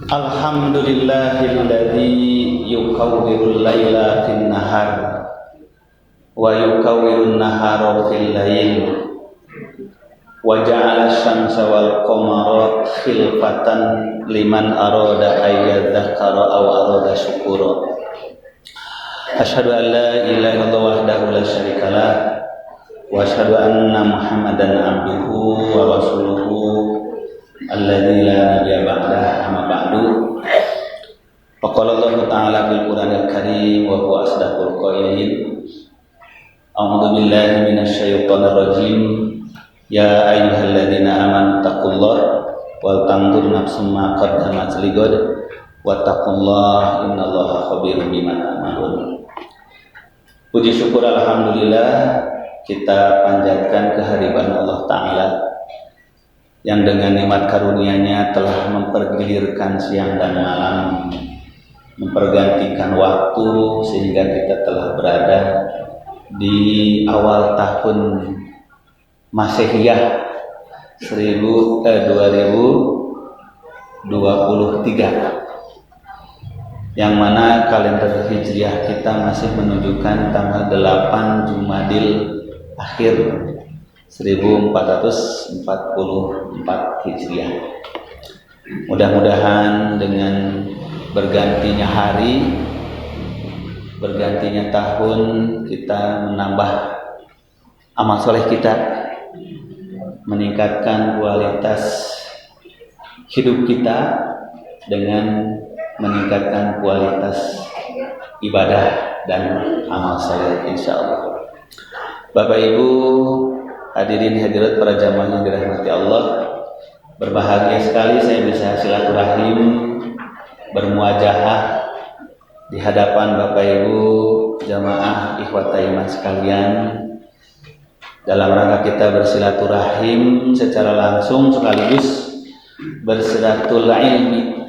Alhamdulillahilladzi yukawwirul laila fin nahar wa yukawwirun nahara fil lail wa ja'ala asy-syamsa wal qamara khilfatan liman arada ayyadzakkara aw arada syukura. Asyhadu an la ilaha illallah wahdahu la syarikalah wa asyhadu anna Muhammadan abduhu wa rasuluhu alladzi la nabiyya ba'dahu amma ba'du. Faqala Allah ta'ala fil Qur'anil Karim wa huwa asdaqul qailin. A'udzu billahi minasy syaithanir rajim. Ya ayyuhalladzina amanu taqullaha wal tanzur nafsum ma qaddamat lighad wattaqullaha innallaha khabirum bima ta'malun. Puji syukur alhamdulillah kita panjatkan kehadiran Allah Ta'ala yang dengan nikmat karunia-Nya telah mempergilirkan siang dan malam, mempergantikan waktu sehingga kita telah berada di awal tahun Masehiyah 2023, yang mana kalender Hijriah kita masih menunjukkan tanggal 8 Jumadil Akhir 1444 Hijriah. Mudah-mudahan dengan bergantinya hari, bergantinya tahun, kita menambah amal soleh kita, meningkatkan kualitas hidup kita dengan meningkatkan kualitas ibadah dan amal soleh insyaallah. Bapak Ibu hadirin hadirat para jamaah yang dirahmati Allah, berbahagia sekali saya bisa silaturahim bermuajahah di hadapan Bapak Ibu jamaah ikhwatul iman sekalian dalam rangka kita bersilaturahim secara langsung sekaligus bersilatul ilmi,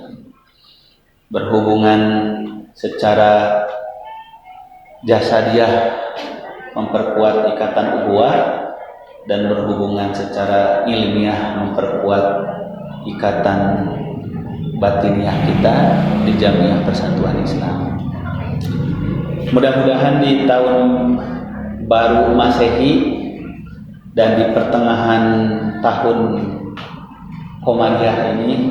berhubungan secara jasadiah memperkuat ikatan ukhuwah dan berhubungan secara ilmiah memperkuat ikatan batiniah kita di Jamiah Persatuan Islam. Mudah-mudahan di tahun baru Masehi dan di pertengahan tahun Qomariyah ini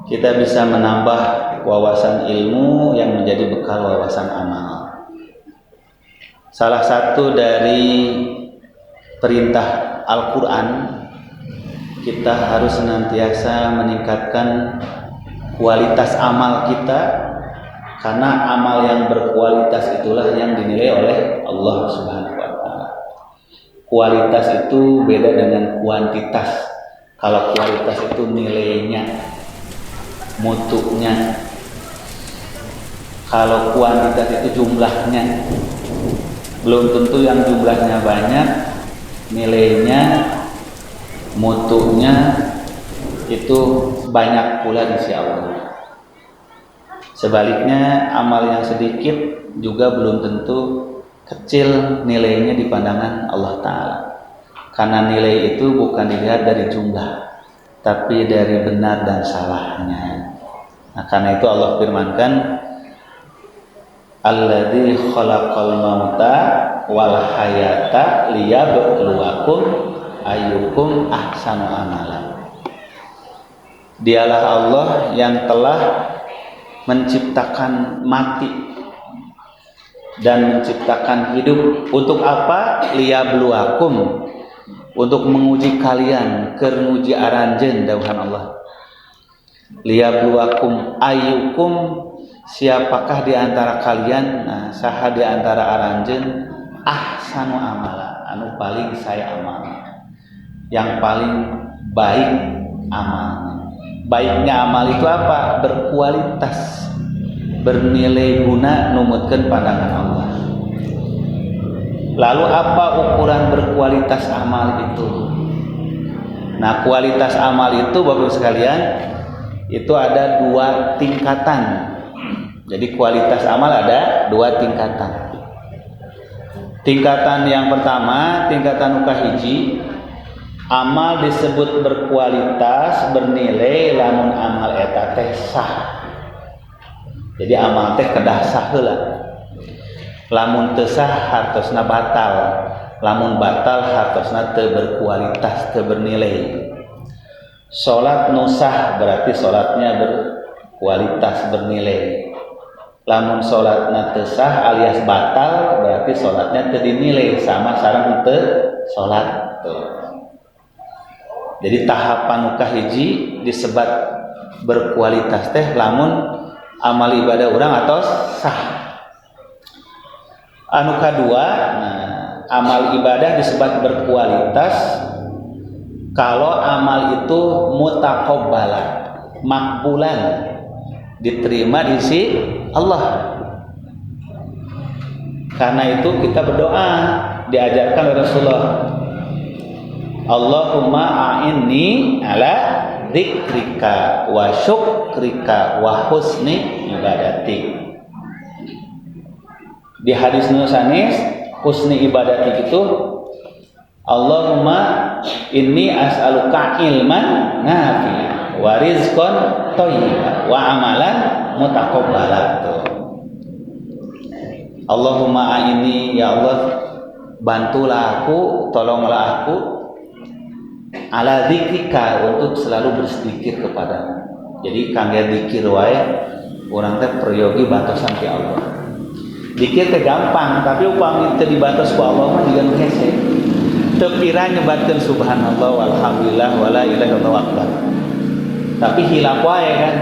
kita bisa menambah wawasan ilmu yang menjadi bekal wawasan amal. Salah satu dari perintah Al-Quran, kita harus senantiasa meningkatkan kualitas amal kita, karena amal yang berkualitas itulah yang dinilai oleh Allah Subhanahu wa Ta'ala. Kualitas itu beda dengan kuantitas. Kalau kualitas itu nilainya, mutunya. Kalau kuantitas itu jumlahnya. Belum tentu yang jumlahnya banyak, nilainya, mutunya itu banyak pula di sisi Allah. Sebaliknya amal yang sedikit juga belum tentu kecil nilainya di pandangan Allah Ta'ala, karena nilai itu bukan dilihat dari jumlah tapi dari benar dan salahnya. Nah, karena itu Allah firmankan, alladzi khalaqal mauta wal hayata liyabluwakum ayyukum ahsanu amala. Dialah Allah yang telah menciptakan mati dan menciptakan hidup. Untuk apa? Liyabluwakum, untuk menguji kalian, keur nguji aranjeun dawuhan Allah. Liyabluwakum ayyukum, siapakah di antara kalian, saha di antara aranjeun ahsanu amala, anu paling saya amal, yang paling baik amalnya. Baiknya amal itu apa? Berkualitas, bernilai guna, numutkeun pandangan Allah. Lalu apa ukuran berkualitas amal itu? Nah, kualitas amal itu Bapak Ibu sekalian, itu ada 2 tingkatan. Jadi kualitas amal ada 2 tingkatan. Tingkatan yang pertama, tingkatan ukahiji, Amal disebut berkualitas, bernilai lamun amal eta teh sah. Jadi amal teh kedah sah heula. Lamun teu sah hartosna batal. Lamun batal hartosna teu berkualitas, teu bernilai. Salat nu sah berarti salatnya berkualitas, bernilai. Lamun salatna teu sah alias batal berarti salatnya teu dinilai sama sareng teu salat. Jadi tahapan nu kahiji disebat berkualitas teh lamun amal ibadah urang atos sah. Anu kadua, amal ibadah disebut berkualitas kalau amal itu mutaqabbalan, makbulan, diterima di sisi Allah. Karena itu kita berdoa, diajarkan oleh Rasulullah, Allahumma a'inni ala dzikrika wa syukrika wa husni ibadati. Di hadis nusanis husni ibadati itu Allahumma inni as'aluka ilman nafi'an wa rizqan thayyiban wa amalan mutaqabbalan. Allahumma a'inni, ya Allah bantulah aku, tolonglah aku ala dzikrika, untuk selalu berzikir kepadamu. Jadi kangge zikir wae urang teh peryogi bantosan ti Allah. Zikir teh gampang, tapi upami teu dibantos ku Allah mah jiga nu hese. Teu pira nyebatkeun subhanallah walhamdulillah wala ilaha illallah akbar. Tapi hilap wae kan.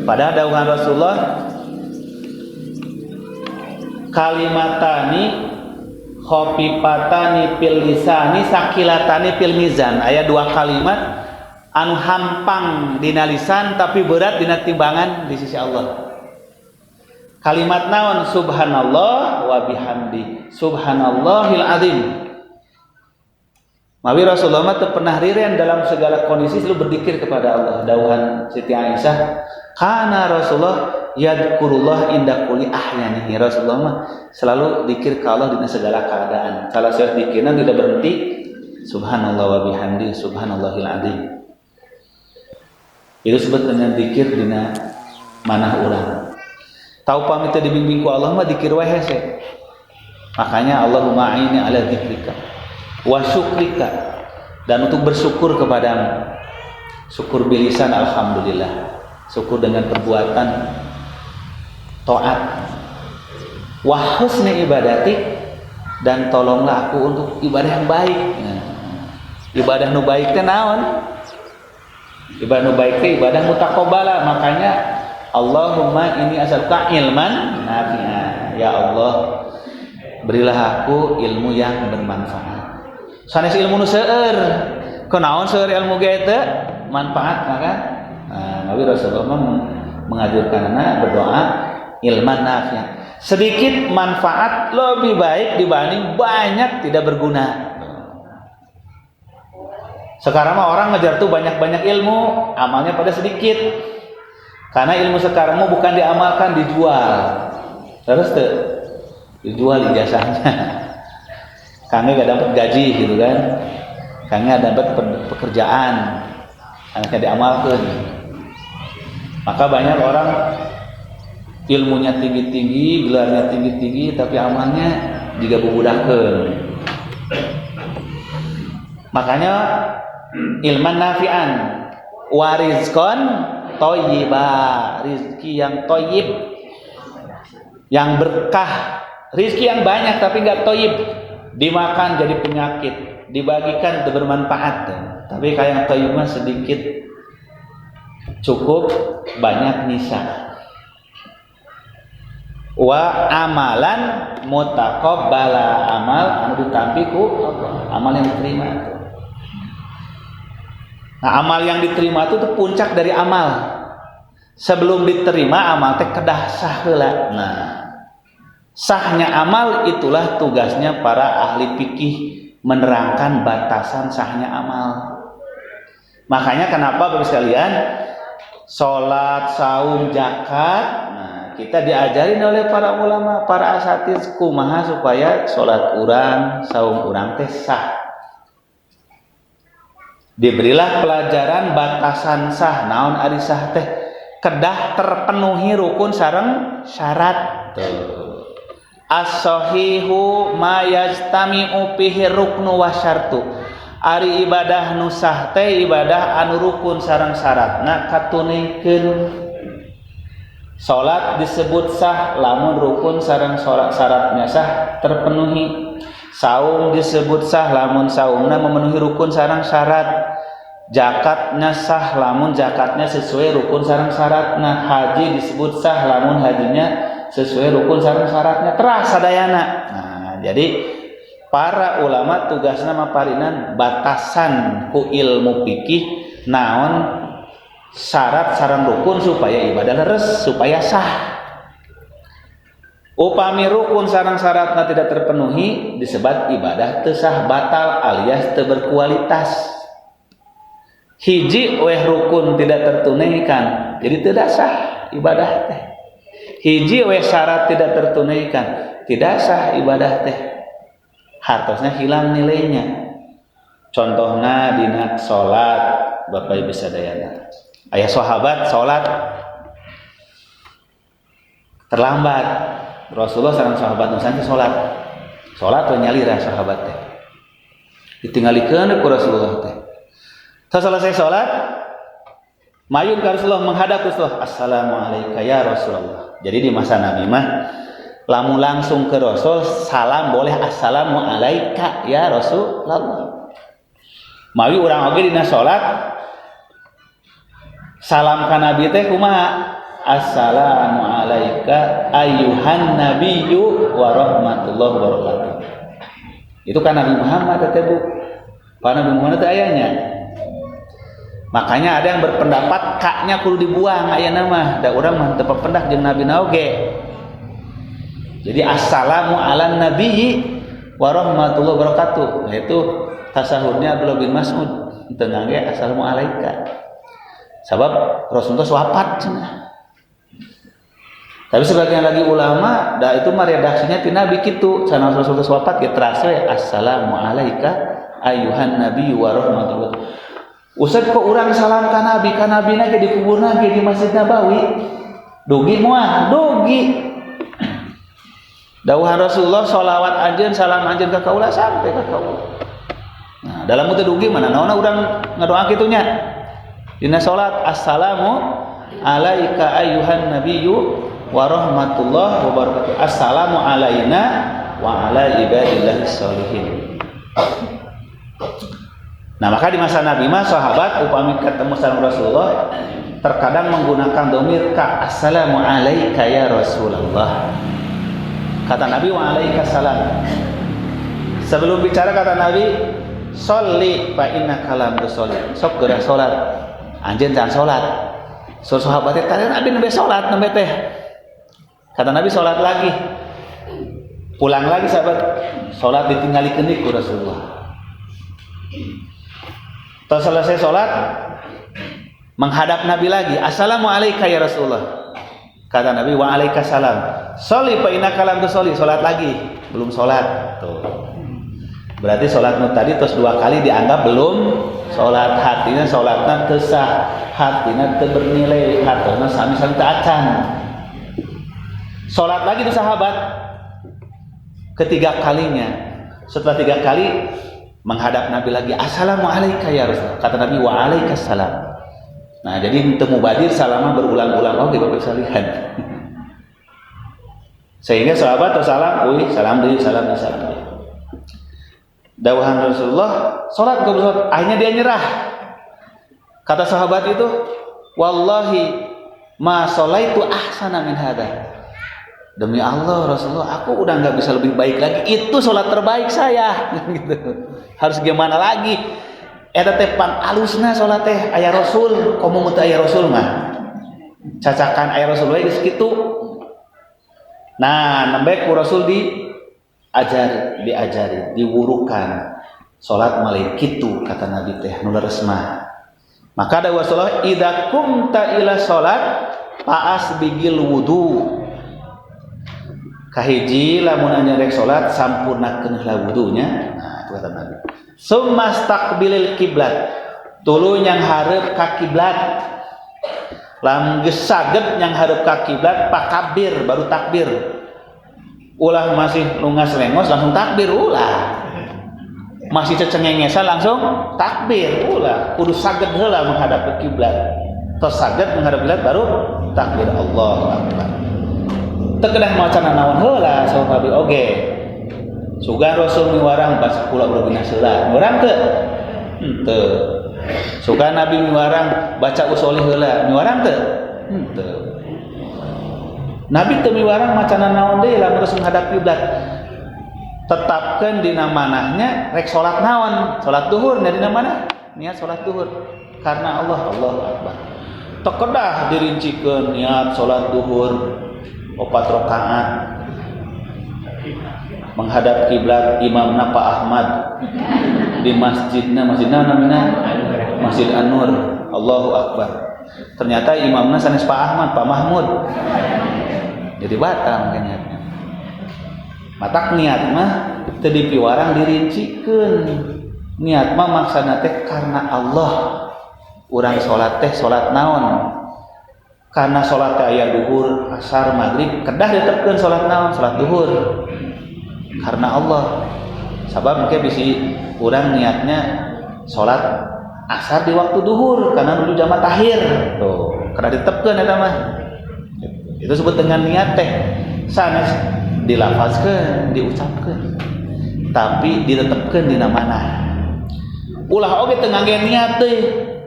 Padahal dawuhan Rasulullah kalimatani khafifatan fil lisani sakilatani fil mizan. Aya dua kalimat anu hampang dina lisan tapi berat dina timbangan di sisi Allah. Kalimat naon? Subhanallah wa bihamdi subhanallahil azim. Mawi Rasulullah mah teu pernah riren dalam segala kondisi selalu berzikir kepada Allah. Dawuhan Siti Aisyah, kana Rasulullah yadkurullah inda kulli ahyanihi. Rasulullah mah selalu zikir ke Allah di segala keadaan. Kalau saya zikirna tidak berhenti, subhanallah wa bihamdi subhanallahil azim. Itu disebut dengan zikir dina manah urang. Tau pamit dibimbing ku Allah mah zikir wae hese. Makanya Allahumma a'inni ala dzikrika wa syukrika, dan untuk bersyukur kepadamu. Syukur bilisan alhamdulillah, syukur dengan perbuatan taat. Wa husni ibadati, dan tolonglah aku untuk ibadah yang baik. Ibadah nu baik teh naon? Ibadah nu baik teh ibadah mutaqabbalah. Makanya Allahumma inni as'aluka ilman nafi'an. Ya Allah, berilah aku ilmu yang bermanfaat. Sanes ilmu nu seueur. Kunaon seueur ilmu ge teh manfaat maka Nabi Rasulullah mengajarkanna berdoa ilman nafi'an. Sedikit manfaat lebih baik dibanding banyak tidak berguna. Sekarang mah orang ngejar tuh banyak-banyak ilmu, amalnya pada sedikit. Karena ilmu sekarang mah bukan diamalkan, dijual. Terus tuh dijual ijazahnya. Kangge gak dapat gaji gitu kan. Kangge dapat pekerjaan. Kangge diamalkan. Maka banyak orang ilmunya tinggi-tinggi, gelarnya tinggi-tinggi, tapi amalnya juga bubudahkeun. Makanya ilman nafi'an wa rizqan thayyiba, rizki yang thayyib, yang berkah, rizki yang banyak tapi enggak thayyib, dimakan jadi penyakit, dibagikan bermanfaat. Tapi kayak yang thayyib mah sedikit cukup, banyak nyisa. Wa amalan mutaqabbala, amal anu ditampi ku Allah, amal yang diterima. Nah, amal yang diterima itu tuh puncak dari amal. Sebelum diterima amal teh kedah sah heula. Nah, sahnya amal itulah tugasnya para ahli fikih, menerangkan batasan sahnya amal. Makanya kenapa Bapak sekalian, salat, saum, zakat, nah kita diajarin oleh para ulama, para asatiz kumaha supaya salat urang, saum urang teh sah. Diberilah pelajaran batasan sah naon ari sah teh kedah terpenuhi rukun sareng syarat. As-sahihu ma yajtami'u fihi ruknu wa syartu. Ari ibadah nu sah teh ibadah anu rukun sareng syaratna katunikeun. Salat disebut sah lamun rukun sareng syaratnya sah terpenuhi. Saum disebut sah lamun saumna memenuhi rukun sareng syarat. Zakatnya sah lamun zakatnya sesuai rukun sareng syaratna. Haji disebut sah lamun hajinya sesuai rukun sareng syaratnya. Terasa dayana. Nah, jadi para ulama tugasna maparinan batasan ku ilmu fikih naon syarat sareng rukun supaya ibadah leres, supaya sah. Upami rukun sareng syaratna tidak terpenuhi disebut ibadah teu sah, batal alias teu berkualitas. Hiji weh rukun tidak tertunaikan jadi tidak sah ibadah teh. Hiji weh syarat tidak tertunaikan tidak sah ibadah teh. Hartosna hilang nilainya. Contohna dina salat Bapak Ibu sadayana. Aya sahabat salat terlambat. Rasulullah sareng sahabat nu santai salat. Salat we nyalira sahabat teh. Ditinggalikeun ku Rasulullah teh. Selesai salat, mayun ka Rasulullah menghadap Rasulullah, "Assalamualaikum ya Rasulullah." Jadi di masa Nabi mah lamun langsung ke Rasul salam boleh assalamu alaika ya Rasulullah. Mawi urang oge dina salat salam ka Nabi teh kumaha? Assalamu alaika ayyuhan nabiyyu wa rahmatullahi wabarakatuh. Itu kan Nabi Muhammad teh Bu. Pak Nabi Muhammad teh ayanya. Makanya ada yang berpendapat kaknya kudu dibuang ayana mah. Da urang mah teu pendak jeung Nabi oge. Jadi assalamu ala nabiyyi wa rahmatullahi wabarakatuh. Nah itu tasahudnya Abdullah bin Mas'ud teu ngangge assalamu alaika. Sabab Rasulullah wafat cenah. Tapi sebagian lagi ulama da itu mah redaksinya ti Nabi kitu. Sana Rasulullah wafat ge terasa assalamu alaika ayyuhan nabiyyu wa rahmatullahi. Ustaz kok urang salam ka Nabi na ge di kuburna ge di Masjid Nabawi. Dugi moal, dugi. Dawuhan Rasulullah sholawat anjeun salam anjeun ka kaula sampai ka kaula. Nah, dalam teu dugi mana naonna urang ngadoa kitunya. Dina salat assalamu alaika ayyuhan nabiyyu wa rahmatullahi wabarakatuh. Assalamu alaina wa ala ibadillahis sholihin. Nah, maka di masa Nabi mah sahabat upami ketemu sama Rasulullah terkadang menggunakan domir ka assalamu alaika ya Rasulullah. Kata Nabi wa alaika salam. Sebelum bicara kata Nabi sholli fa innaka lam tusolli. Sok geura salat. Anjeun can salat. Sahabat teh tadi Nabi nembe salat nembe teh. Kata Nabi salat lagi. Pulang lagi sahabat. Salat ditinggalikeun ku Rasulullah. Setelah selesai sholat menghadap Nabi lagi, assalamu alaika ya Rasulullah. Kata Nabi wa alaika salam. Sholli fa innaka lam tusolli. Sholat lagi, belum sholat. Tuh. Berarti sholat tadi terus 2 kali dianggap belum sholat. Hatinya sholatna teu sah, hatinya teu bernilai, hatona sami-sami teu acan. Sholat lagi tuh sahabat ketiga kalinya. Setelah 3 kali menghadap Nabi lagi, assalamu alaika ya Rasul. Kata Nabi wa alaika salam. Nah, jadi temu badir salamah berulang-ulang. Oke, Bapak salihan. Sehingga sahabat tersalam, salam deui, salam deui, salam deui. Dawuhan Rasulullah, salat ke salat, akhirnya dia nyerah. Kata sahabat itu, wallahi ma sholaitu ahsana min hada. Demi Allah Rasulullah, aku udah nggak bisa lebih baik lagi. Itu sholat terbaik saya. Gitu. Harus gimana lagi? Eta teh pan alusna sholat teh aya Rasul, komo mutu aya Rasul mah. Cacakan aya Rasul we geus kitu. Nah, nembe ku Rasul diajari, diwurukan. Sholat malih kitu kata Nabi teh nu leres mah. Maka ada Rasulullah idza kumta ila sholat fa'as bigil wudu. Kahiji lamun anjeun rek salat sampurnakeun heula wudunya. Nah, itu kata Nabi. Summa staqbilil kiblat. tuluy nyang hareup ka kiblat. Lamun geus saged nyang hareup ka kiblat pakabir baru takbir. Ulah masih lungas lengos langsung takbir ulah. Masih cecengengesan langsung takbir ulah. Kudu saged heula menghadap ke kiblat. Tos saged menghadap kiblat baru takbir Allahu Akbar. Teu kedah macan naon heula saur Nabi oge. Sugan Rasul miwarang baca kula urang seula. Miwarang teu? Henteu. Sugan Nabi miwarang baca usolih heula. Miwarang teu? Henteu. Nabi teu miwarang macana naon deui lamun geus menghadap kiblat. Tetapkeun dina manahnya rek salat naon? Salat duhur dina manah? Niat salat duhur. Karena Allah, Allahu Akbar. Teu kedah dirincikeun niat salat duhur 4 rakaat. Menghadap kiblat imamna Pak Ahmad di masjidna namina Masjid An-Nur. Allahu Akbar. Ternyata imamna sanes Pak Ahmad, Pak Mahmud. Jadi batal niatnya. Matak niat mah teu dipiwarang dirincikeun. Niat mah maksana teh karena Allah. Urang salat teh salat naon? Karena salat teh aya duhur, asar, maghrib, kedah ditepkeun salat naon? Salat duhur. Karena Allah. Sabab engke bisi urang niatnya salat asar di waktu duhur karena nuju jama tahir. Tuh, kedah ditepkeun eta mah. Itu disebut dengan niat teh. Sanes dilafazkeun, diucapkeun. Tapi ditetepkeun dina manah. Ulah oge teu ngangge niat teh.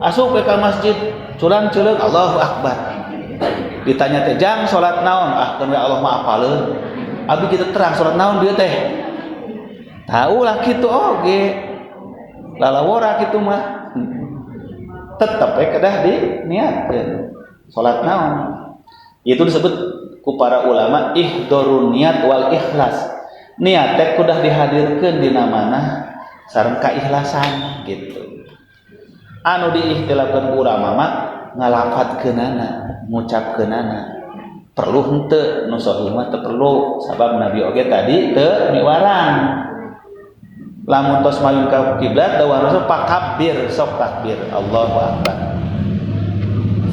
Asup ka masjid, curang ceuleuk Allahu Akbar. Ditanya teh jang salat naon? Ah keun we Allah mah apaleun. Abi kitu terang salat naon dieu teh? Tahu lah kitu oge. Lalawora kitu mah. Tetep we kedah diniatkeun. Salat naon? Itu disebut ku para ulama ihdorun niat wal ikhlas. Niat teh kudah dihadirkeun dina manah sareng kaikhlasan gitu. Anu diihtilafkeun ulama mah ngalafadkeunana, ngucapkeunana. Perlu henteu nu sahih mah teu perlu sabab Nabi oge tadi teu miwarang. Lamun tos mayun ka kiblat dawuh Rasul pakabir sok takbir Allahu Akbar.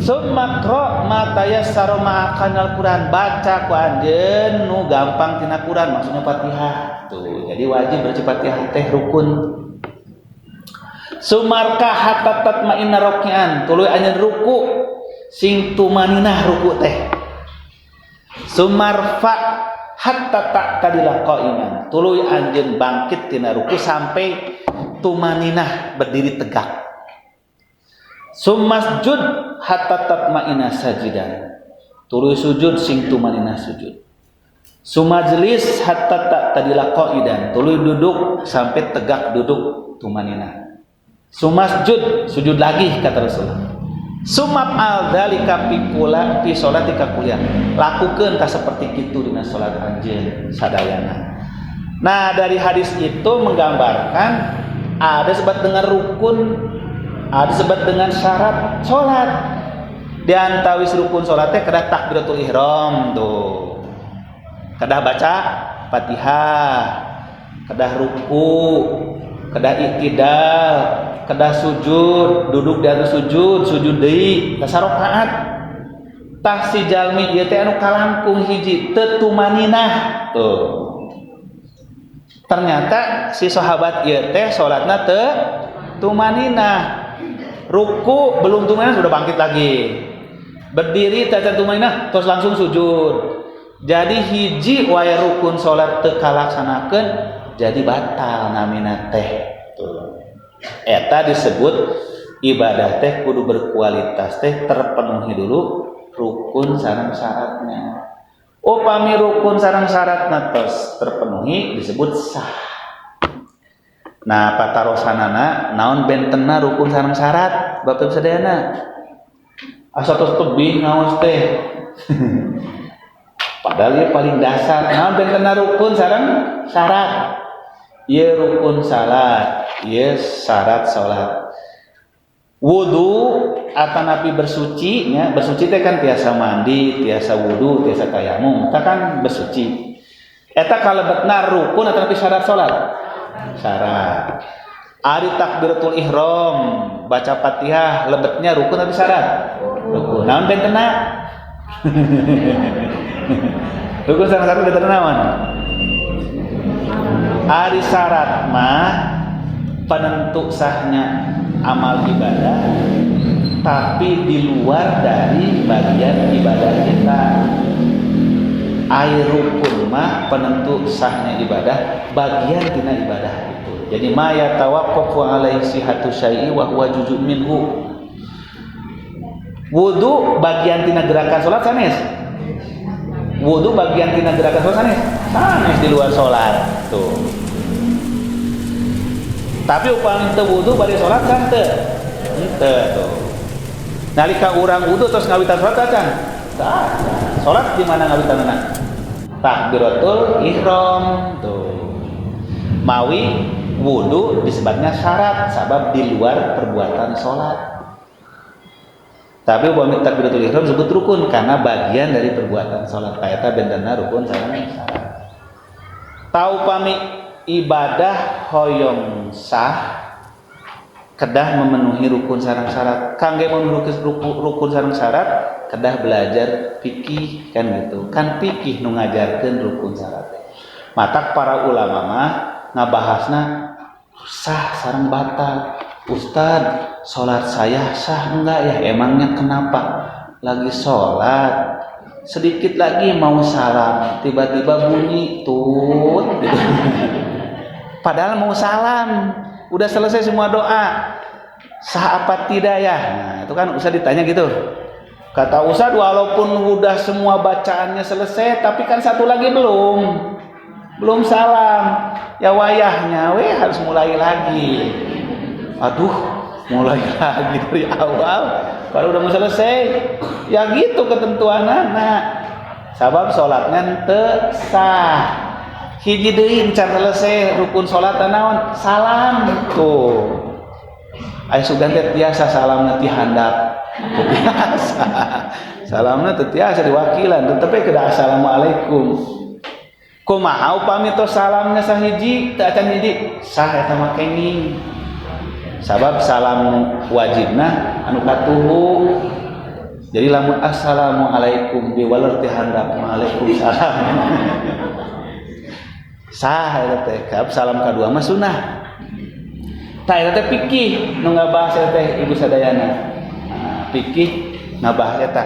Summa qra ma tayassara ma'akan Al-Qur'an, baca ku anjeun nu gampang tina Qur'an maksudnya Fatihah. Tuh, jadi wajib baca Fatihah teh rukun. Sumarka hatta tatma'inna raki'an, tuluy anjeun ruku sing tumaninah ruku teh. Sumarfa hatta ta'tadila qa'iman, tuluy anjeun bangkit tina ruku sampai tumaninah berdiri tegak. Sumasjud hatta tatma'inna sajidan, tuluy sujud sing tumaninah sujud. Sumajlis hatta ta'tadila qa'idan, tuluy duduk sampai tegak duduk tumaninah. Sumasjud, sujud lagi kata Rasulullah. Sumap al dzalika fi sholatika kuliah. Lakukeun tah seperti kitu dina salat anjeun sadayana. Nah, dari hadis itu menggambarkan ada sebab dengan rukun, ada sebab dengan syarat salat. Di antawis rukun salat teh kedah takbiratul ihram tuh. Kedah baca Fatihah, kedah ruku, kedah iktidal, kedah sujud, duduk di atas sujud, sujud deui, tasa rakaat. Tah si jalmi ieu teh anu kalangkung hiji teu tumaninah. Tuh. Ternyata si sahabat ieu teh salatna teu tumaninah. Ruku belum tumaninah sudah bangkit lagi. Berdiri tata tumaninah terus langsung sujud. Jadi hiji wae rukun salat teu kalaksanakeun jadi batal namina teh. Tuh. Eta disebut ibadah teh kudu berkualitas teh terpenuhi dulu rukun sareng syaratnya. Upami rukun sareng syaratna tos terpenuhi disebut sah. Nah, patarosanana naon bentenna rukun sareng syarat Bapak sadayana. Asa tos tebih ngaos teh. Padahal ieu paling dasar. Naon bentenna rukun sareng syarat? Ieu rukun salat, ieu syarat salat. Wudu atanapi bersuci nya, bersuci teh kan tiasa mandi, tiasa wudu, tiasa tayamum, eta kan bersuci. Eta kalebetna rukun atanapi syarat salat? Syarat. Ari takbiratul ihram, baca Fatihah, lebetnya rukun atau syarat? Rukun. Naon bentena? Rukun sareng syarat bentena naon? Ari syarat mah penentu sahnya amal ibadah, tapi di luar dari bagian ibadah kita. Air rukun mah penentu sahnya ibadah, bagian tina ibadah itu. Jadi ma yatawaqqafu alaihi sihhatu syai'i wa huwa juz'un minhu. Wudu bagian tina gerakan salat sanes. Wudu bagian tina gerakan salat sanes. Sanes di luar salat tuh. Tapi upami teu wudu bari salat kan teu? Henteu tuh. Nalika urang wudu terus ngawitan salat can? Tah. Salat di mana ngawitanna? Takbiratul ihram tuh. Mawi wudu disebutnya syarat sabab di luar perbuatan salat. Tapi upami takbiratul ihram disebut rukun karena bagian dari perbuatan salat. Eta bentena rukun sareng syarat. Tau upami ibadah hoyong sah kedah memenuhi rukun sareng syarat. Kangge memenuhi rukun sareng syarat kedah belajar fikih kan gitu. Kan fikih nu ngajarkeun rukun syarat. Matak para ulama mah ngabahasna sah sareng batal. Ustad, salat saya sah enggak ya? Emangnya kenapa? Lagi salat sedikit lagi mau salam, tiba-tiba bunyi tut gitu. Padahal mau salam, udah selesai semua doa. Sah apa tidak ya? Nah, itu kan usah ditanya gitu. Kata Ustaz, walaupun udah semua bacaannya selesai, tapi kan satu lagi belum salam. Ya wayahnya, harus mulai lagi. Aduh, mulai lagi dari awal. Kalau udah mau selesai, ya gitu ketentuannya. Nah, sabab sholatnya teu sah. Hiji deui can selesai rukun sholat naon? Salam tuh. Aya sugan teh tiasa salamna ti handap. Biasa. Salamna teu tiasa diwakilan, tetapi kada assalamualaikum. Kumaha upami tos salamna sahiji teu acan hiji? Sah eta mah kenging. Sabab salam wajibna anu katuhu. Jadi lamun assalamualaikum diwaler ti handap waalaikumsalam. Sah eta teh. Salam kadua mah sunah. Tah eta teh fikih nu ngabahas eta teh ibu sadayana. Fikih ngabahas eta.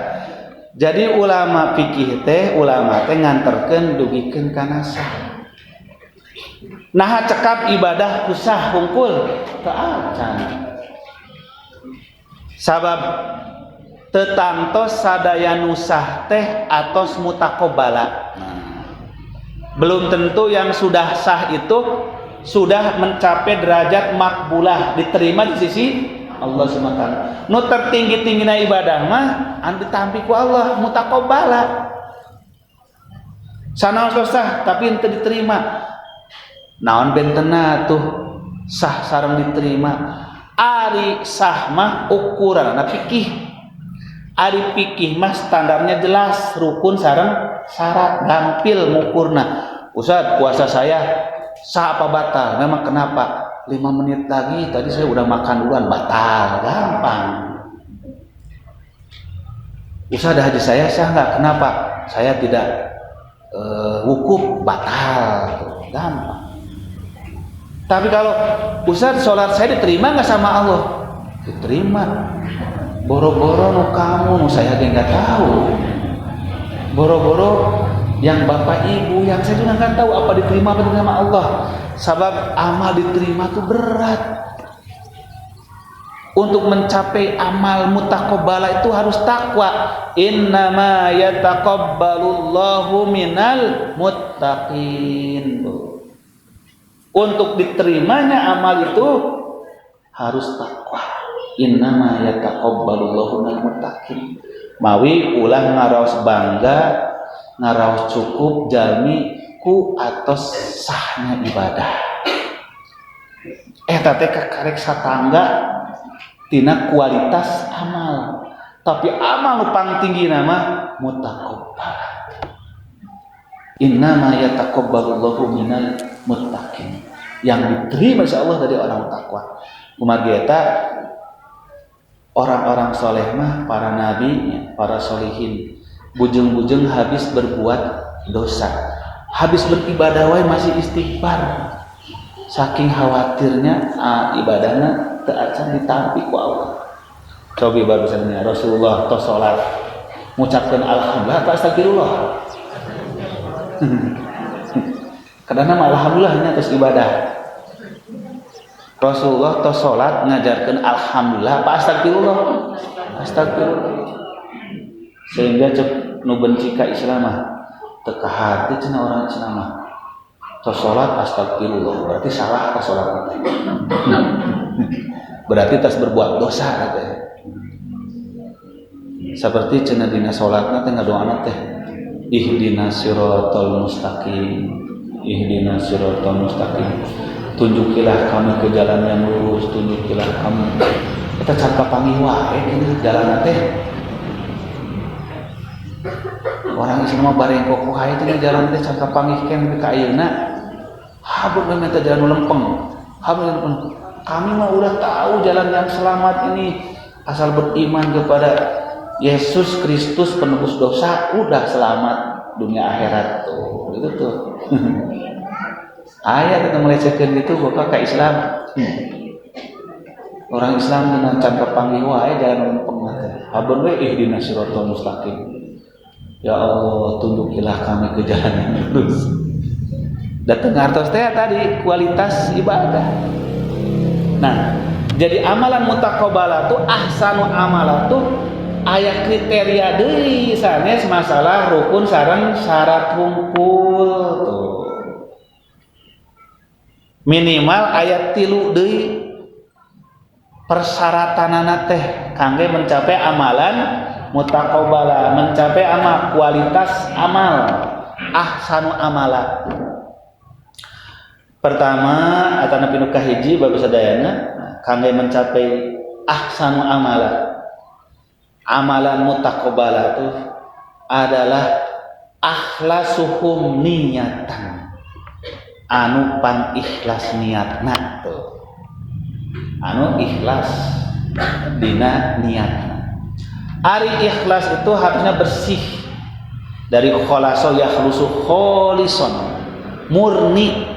Jadi ulama fikih teh ulama teh nganterkeun dugikeun kana sah. Nah cekap ibadah kusah hungkul teu acan. Sabab tetantos sadaya nu sah teh atos mutakobala. Belum tentu yang sudah sah itu sudah mencapai derajat makbulah, diterima di sisi Allah SWT. Nu tertinggi-tinggina ibadah mah anu ditampi ku Allah mutakobala. Sanaos sah tapi henteu diterima. Naon bentena tuh sah sareng diterima? Ari sah mah ukuranna fikih. Ari fikih mah standarnya jelas, rukun sareng syarat, gampil ngukurna. Ustaz, puasa saya sah apa batal? Memang kenapa? 5 menit lagi tadi saya udah makan duluan, batal, gampang. Ustaz, haji saya sah enggak? Kenapa? Saya tidak wukuf, batal, gampang. Tapi kalau Ustaz sholat saya diterima nggak sama Allah? Diterima. Boro-boro nu kamu, nu saya nggak tahu. Boro-boro yang bapak ibu, yang saya juga nggak tahu apa diterima apa tidak sama Allah. Sabab amal diterima itu berat. Untuk mencapai amal mutakobala itu harus takwa. Innama yataqabbalullahu minal muttaqin. Untuk diterimanya amal itu harus takwa. Innama yataqabbalullahu minal muttaqin. Mawi ulah ngaraos bangga, ngaraos cukup jalmi ku atos sahnya ibadah. Eta teh karek satangga tina kualitas amal. Tapi amal nu pang tinggi nama mutaqabbal. Innama yataqabbalullahu minal muttaqin. yang diterima insya Allah dari orang takwa. Kumargi eta orang-orang soleh mah para nabi, para solihin, bujeng-bujeng habis berbuat dosa, habis beribadah wae masih istighfar, saking khawatirnya ibadahnya teu acan ditampi ku Allah. Cobi barusannya Rasulullah tos salat ngucapkeun alhamdulillah atau astagfirullah. Kadang mah alhamdulillah nya tos ibadah. Rasulullah tos salat ngajarkeun alhamdulillah apa astagfirullah? Astagfirullah. Sehingga cek nu benci ka Islam mah teu ka hati cenah orang Islam mah. Tos salat astagfirullah berarti salah ka salat. Berarti tas berbuat dosa katanya. Seperti cenah dina salatna teh ngadoana teh ihdinas siratal mustaqim, ihdinas siratal mustaqim, tunjukilah kami ke jalan yang lurus, tunjukilah kami. Kita can kapanggih wae kieu jalanna teh. Orang Islam mah bareng kokoh hae teh jalan teh can kapanggih keneh ka ayeuna. Habur mah teh jalan lempeng. Habur lempeng. Kami mah udah tahu jalan yang selamat ini, asal beriman kepada Yesus Kristus penebus dosa udah selamat dunia akhirat tuh. Itu tuh. Ayat kita melecehkan gitu bapak ke Islam. Orang Islam dengan can kepanggih wae jalan lempeng teh. Habun we ihdinas siratal mustaqim. Ya Allah, tunjukilah kami ke jalan yang lurus. Datang artos teh tadi kualitas ibadah. Nah, jadi amalan mutaqabbalah tuh ahsanu amalah tuh aya kriteria deui sanes masalah rukun sareng syarat hungkul tuh. Minimal aya 3 deui persyaratanana teh kangge mencapai amalan mutaqabbalah, mencapai amal kualitas amal ahsanu amala. Pertama atana pinu kahiji bagus sadayana kangge mencapai ahsanu amala. Amalan mutaqabbalah itu adalah akhlasuhum niyatan, anu pan ikhlas niatna tuh, anu ikhlas dina niatna. Ari ikhlas itu harusnya bersih dari kholaso yakhlusu kholison, murni.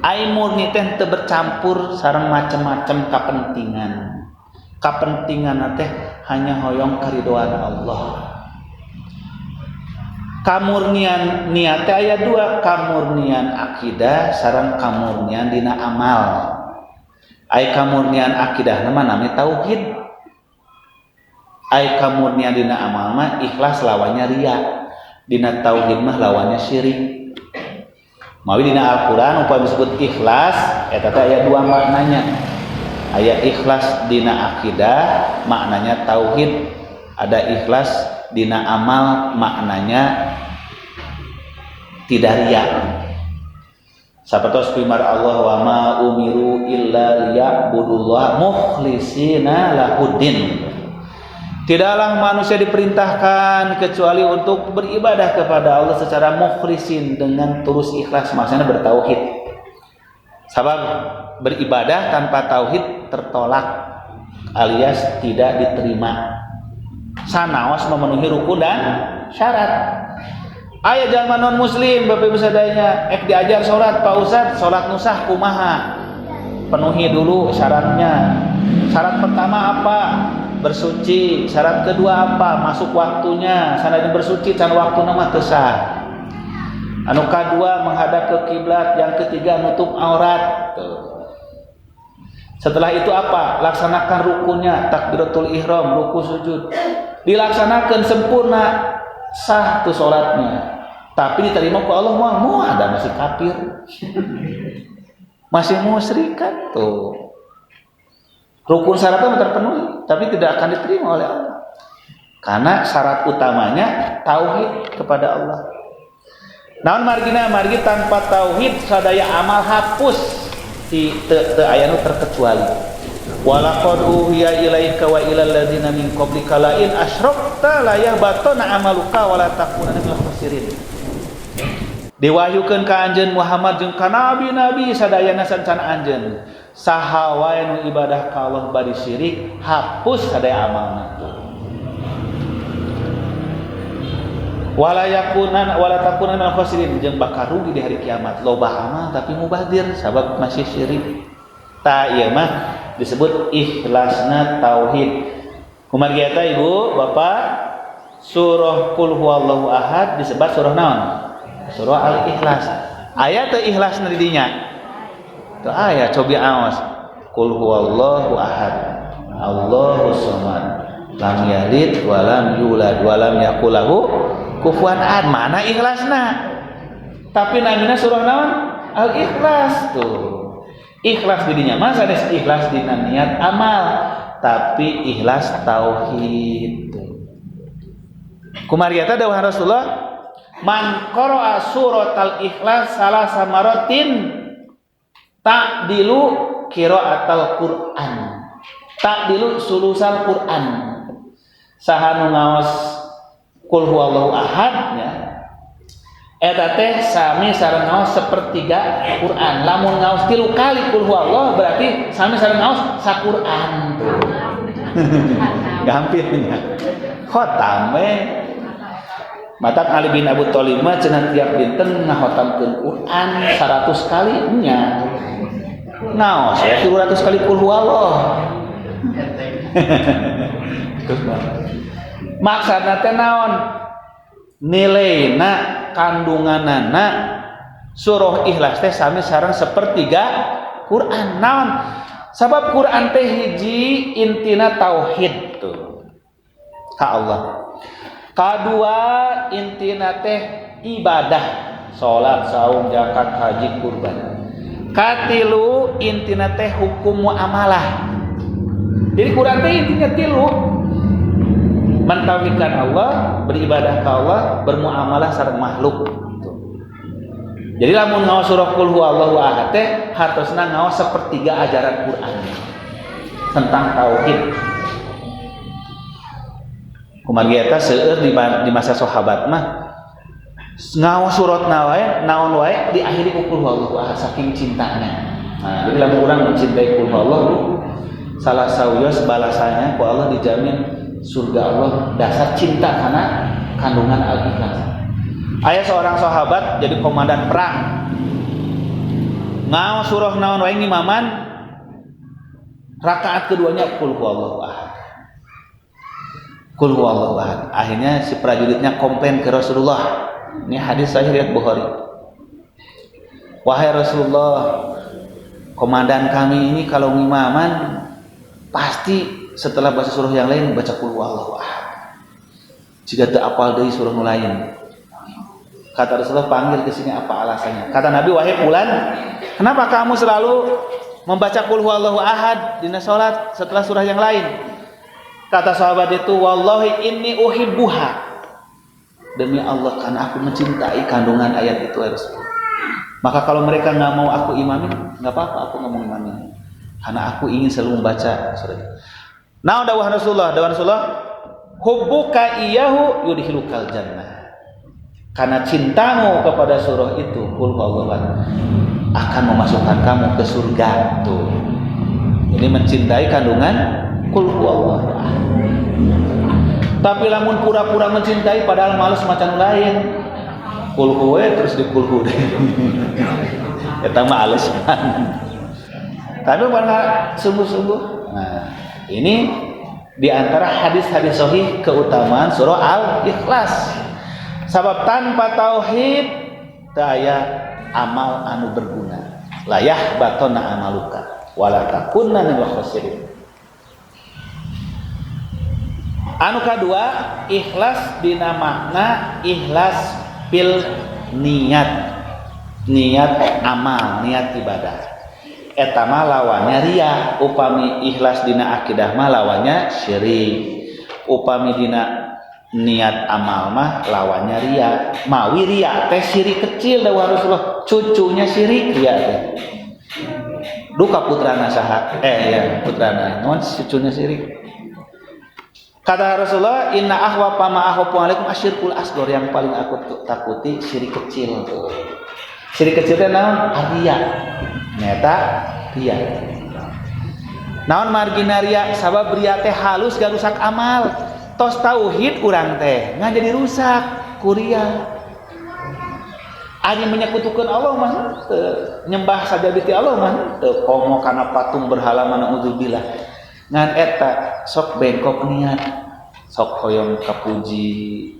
Ai murni teh teu bercampur sareng macam-macam kepentingan. Kepentingan teh hanya hoyong keridoan Allah. Kamurnian niat teh aya 2, kamurnian akidah sareng kamurnian dina amal. Ai kamurnian akidah nama namanya tauhid. Ai kamurnian dina amal mah ikhlas lawannya riya. Dina tauhid mah lawannya syirik. Mawi dina Al-Qur'an upami disebut ikhlas eta teh aya 2 maknanya. Aya ikhlas dina akidah maknanya tauhid, ada ikhlas dina amal maknanya tidak riya. Sapatos firman Allah wa ma umiru illa liya'budullaha mukhlishina lahuddin. Tidaklah manusia diperintahkan kecuali untuk beribadah kepada Allah secara mukhlisin dengan tulus ikhlas, maksudnya bertauhid. Sebab beribadah tanpa tauhid tertolak alias tidak diterima. Sanaos memenuhi rukun dan syarat. Aya jalma non muslim Bapak Ibu sadayana diajar salat Pak Ustaz, salat nusah kumaha? Penuhi dulu syaratnya. Syarat pertama apa? Bersuci. Syarat kedua apa? Masuk waktunya. Sanajan bersuci can waktuna mah teu sah. Anu kedua menghadap ke kiblat, yang ketiga nutup aurat. Setelah itu apa? Laksanakan rukunnya, takbiratul ihram, ruku sujud. Dilaksanakan sempurna, sah tuh salatnya. Tapi diterima ku Allah mau ada masih kafir. Masih musyrik kan tuh. Rukun syaratnya terpenuhi, tapi tidak akan diterima oleh Allah. Karena syarat utamanya tauhid kepada Allah. Naon margi tanpa tauhid sadaya amal hapus ti teu aya nu terkecuali. Walaqad uhiya ilaika wa ilal ladzina min qablika la in asyrakta la yahbatana amaluka wa la takunanna minal khasirin. diwahyukeun ka anjeun Muhammad jeung ka nabi-nabi sadayana sancan anjeun saha wae nu ibadah ka Allah bari syirik hapus sadaya amalna. Wala takunan minal khasirin jeung bakal rugi di hari kiamat. Loba amal tapi mubazir sabab masih syirik. Ta ieu mah disebut ikhlasna tauhid. Kumaha eta Ibu, Bapak? Surah Qul Huwallahu Ahad disebut surah naon? Surah Al-Ikhlas. Aya teu ikhlasna di dinya? Teu aya, cobi aos. Qul Huwallahu Ahad. Allahus Samad. Lam yalid wa lam yulad wa lam yakul lahu kufuwan ahad. Mana ikhlasna? Tapi namina surah naon? Al-Ikhlas tuh. Ikhlas di dinya mah sanes ikhlas dina niat amal, tapi ikhlas tauhid. Kumaha eta dawuh Rasulullah, man qara'a suratal ikhlas salasa maratin ta'dilu qiraatal Qur'an. Ta'dilu sulusal Qur'an. Saha nu ngaos Qul Huwallahu Ahad ya. Eta teh sami sareng ngaos sapertiga Qur'an. Lamun ngaos 3 kali Qul Huwallahu berarti sami sareng ngaos sa-Qur'an tuh. Gampir nya. Khotam we. Matak Ali bin Abi Thalib mah cenah tiap dinten ngahotamkeun Qur'an 100 kali nya. Ngaos ya 300 kali Qul Huwallahu. Maksudna teh naon? Nilaina kandunganana surah Ikhlas teh sami sareng sapertiga Quran. Naon? Sabab Quran teh hiji intina tauhid tuh ka Allah. Kadua intina teh ibadah, salat, saum, zakat, haji, kurban. Katilu intina teh hukum muamalah. Jadi Quran teh intinya 3. Mentauhidkan Allah, beribadah ke Allah, bermuamalah sareng makhluk. Jadi lamun ngaos surah Qul Huwallahu Ahad teh hartosna ngaos sapertiga ajaran Quran tentang tauhid. Kumaha eta seueur di masa sahabat mah ngaos surat naon wae diakhiri ku Qul Huwallahu Ahad saking cintanya. Nah, jadi lamun urang mencintai Qul Huwallahu salah sauyos balasannya ku Allah dijamin surga Allah dasar cinta karena kandungan Al-Ikhlas. Aya seorang sahabat jadi komandan perang. Ngaos surah naon wae ngimaman rakaat keduanya Qul Huwallahu Ahad. Qul Huwallahu Ahad. Akhirnya si prajuritnya komplain ke Rasulullah. Ini hadis sahih riwayat Bukhari. Wahai Rasulullah, komandan kami ini kalau ngimaman pasti setelah baca surah yang lain baca Qul Huwallahu Ahad. Jika teu apal deui surah nu lain. Kata Rasulullah, panggil ke sini apa alasannya? Kata Nabi, wahai fulan, kenapa kamu selalu membaca Qul Huwallahu Ahad dina salat setelah surah yang lain? Kata sahabat itu, wallahi inni uhibbuha. Demi Allah karena aku mencintai kandungan ayat itu ya Rasulullah. Maka kalau mereka enggak mau aku imamin, enggak apa-apa, aku enggak mau imamin. Karena aku ingin selalu membaca surat itu. Nah, dawuh Rasulullah, hubbuka iyyahu yudkhilukal jannah. Karena cintamu kepada surah itu, Qul Huwallahu Ahad, akan memasukkan kamu ke surga tuh. Ini mencintai kandungan Qul Huwallahu Ahad. Tapi lamun pura-pura mencintai padahal malas macam lain. Qul huwa terus di Qul hu. Eta mah alasan. Tapi bukan sungguh-sungguh. Nah, ini di antara hadis-hadis sahih keutamaan surah Al-Ikhlas. Sabab tanpa tauhid teu aya amal anu berguna. La yahbatuna amaluka wala takunna minal khasirin. Anu kadua, ikhlas dina makna ikhlas fil niat. Niat amal, niat ibadah. Eta mah lawannya riya. Upami ikhlas dina akidah mah lawannya syirik. Upami dina niat amal mah lawannya riya. Mawi riya teh syirik kecil dawuh Rasulullah, cucunya syirik riya teh. Duka putrana saha? Ya putrana. Naon cucunya syirik? Kata Rasulullah, inna ahwa ma akhafu alaikum asyirkul asghar, yang paling aku takuti syirik kecil. Syirik kecil teh naon? Riya. Nyata riya. Naon margina riya? Sabab riya teh halus gak rusak amal. Tos tauhid urang teh ngan jadi rusak ku riya. Ari menyekutukeun Allah mah nyembah saja biti Allah mah teu komo kana patung berhala mana udzubillah. Ngan eta sok bengkok niat, sok hoyong kapuji,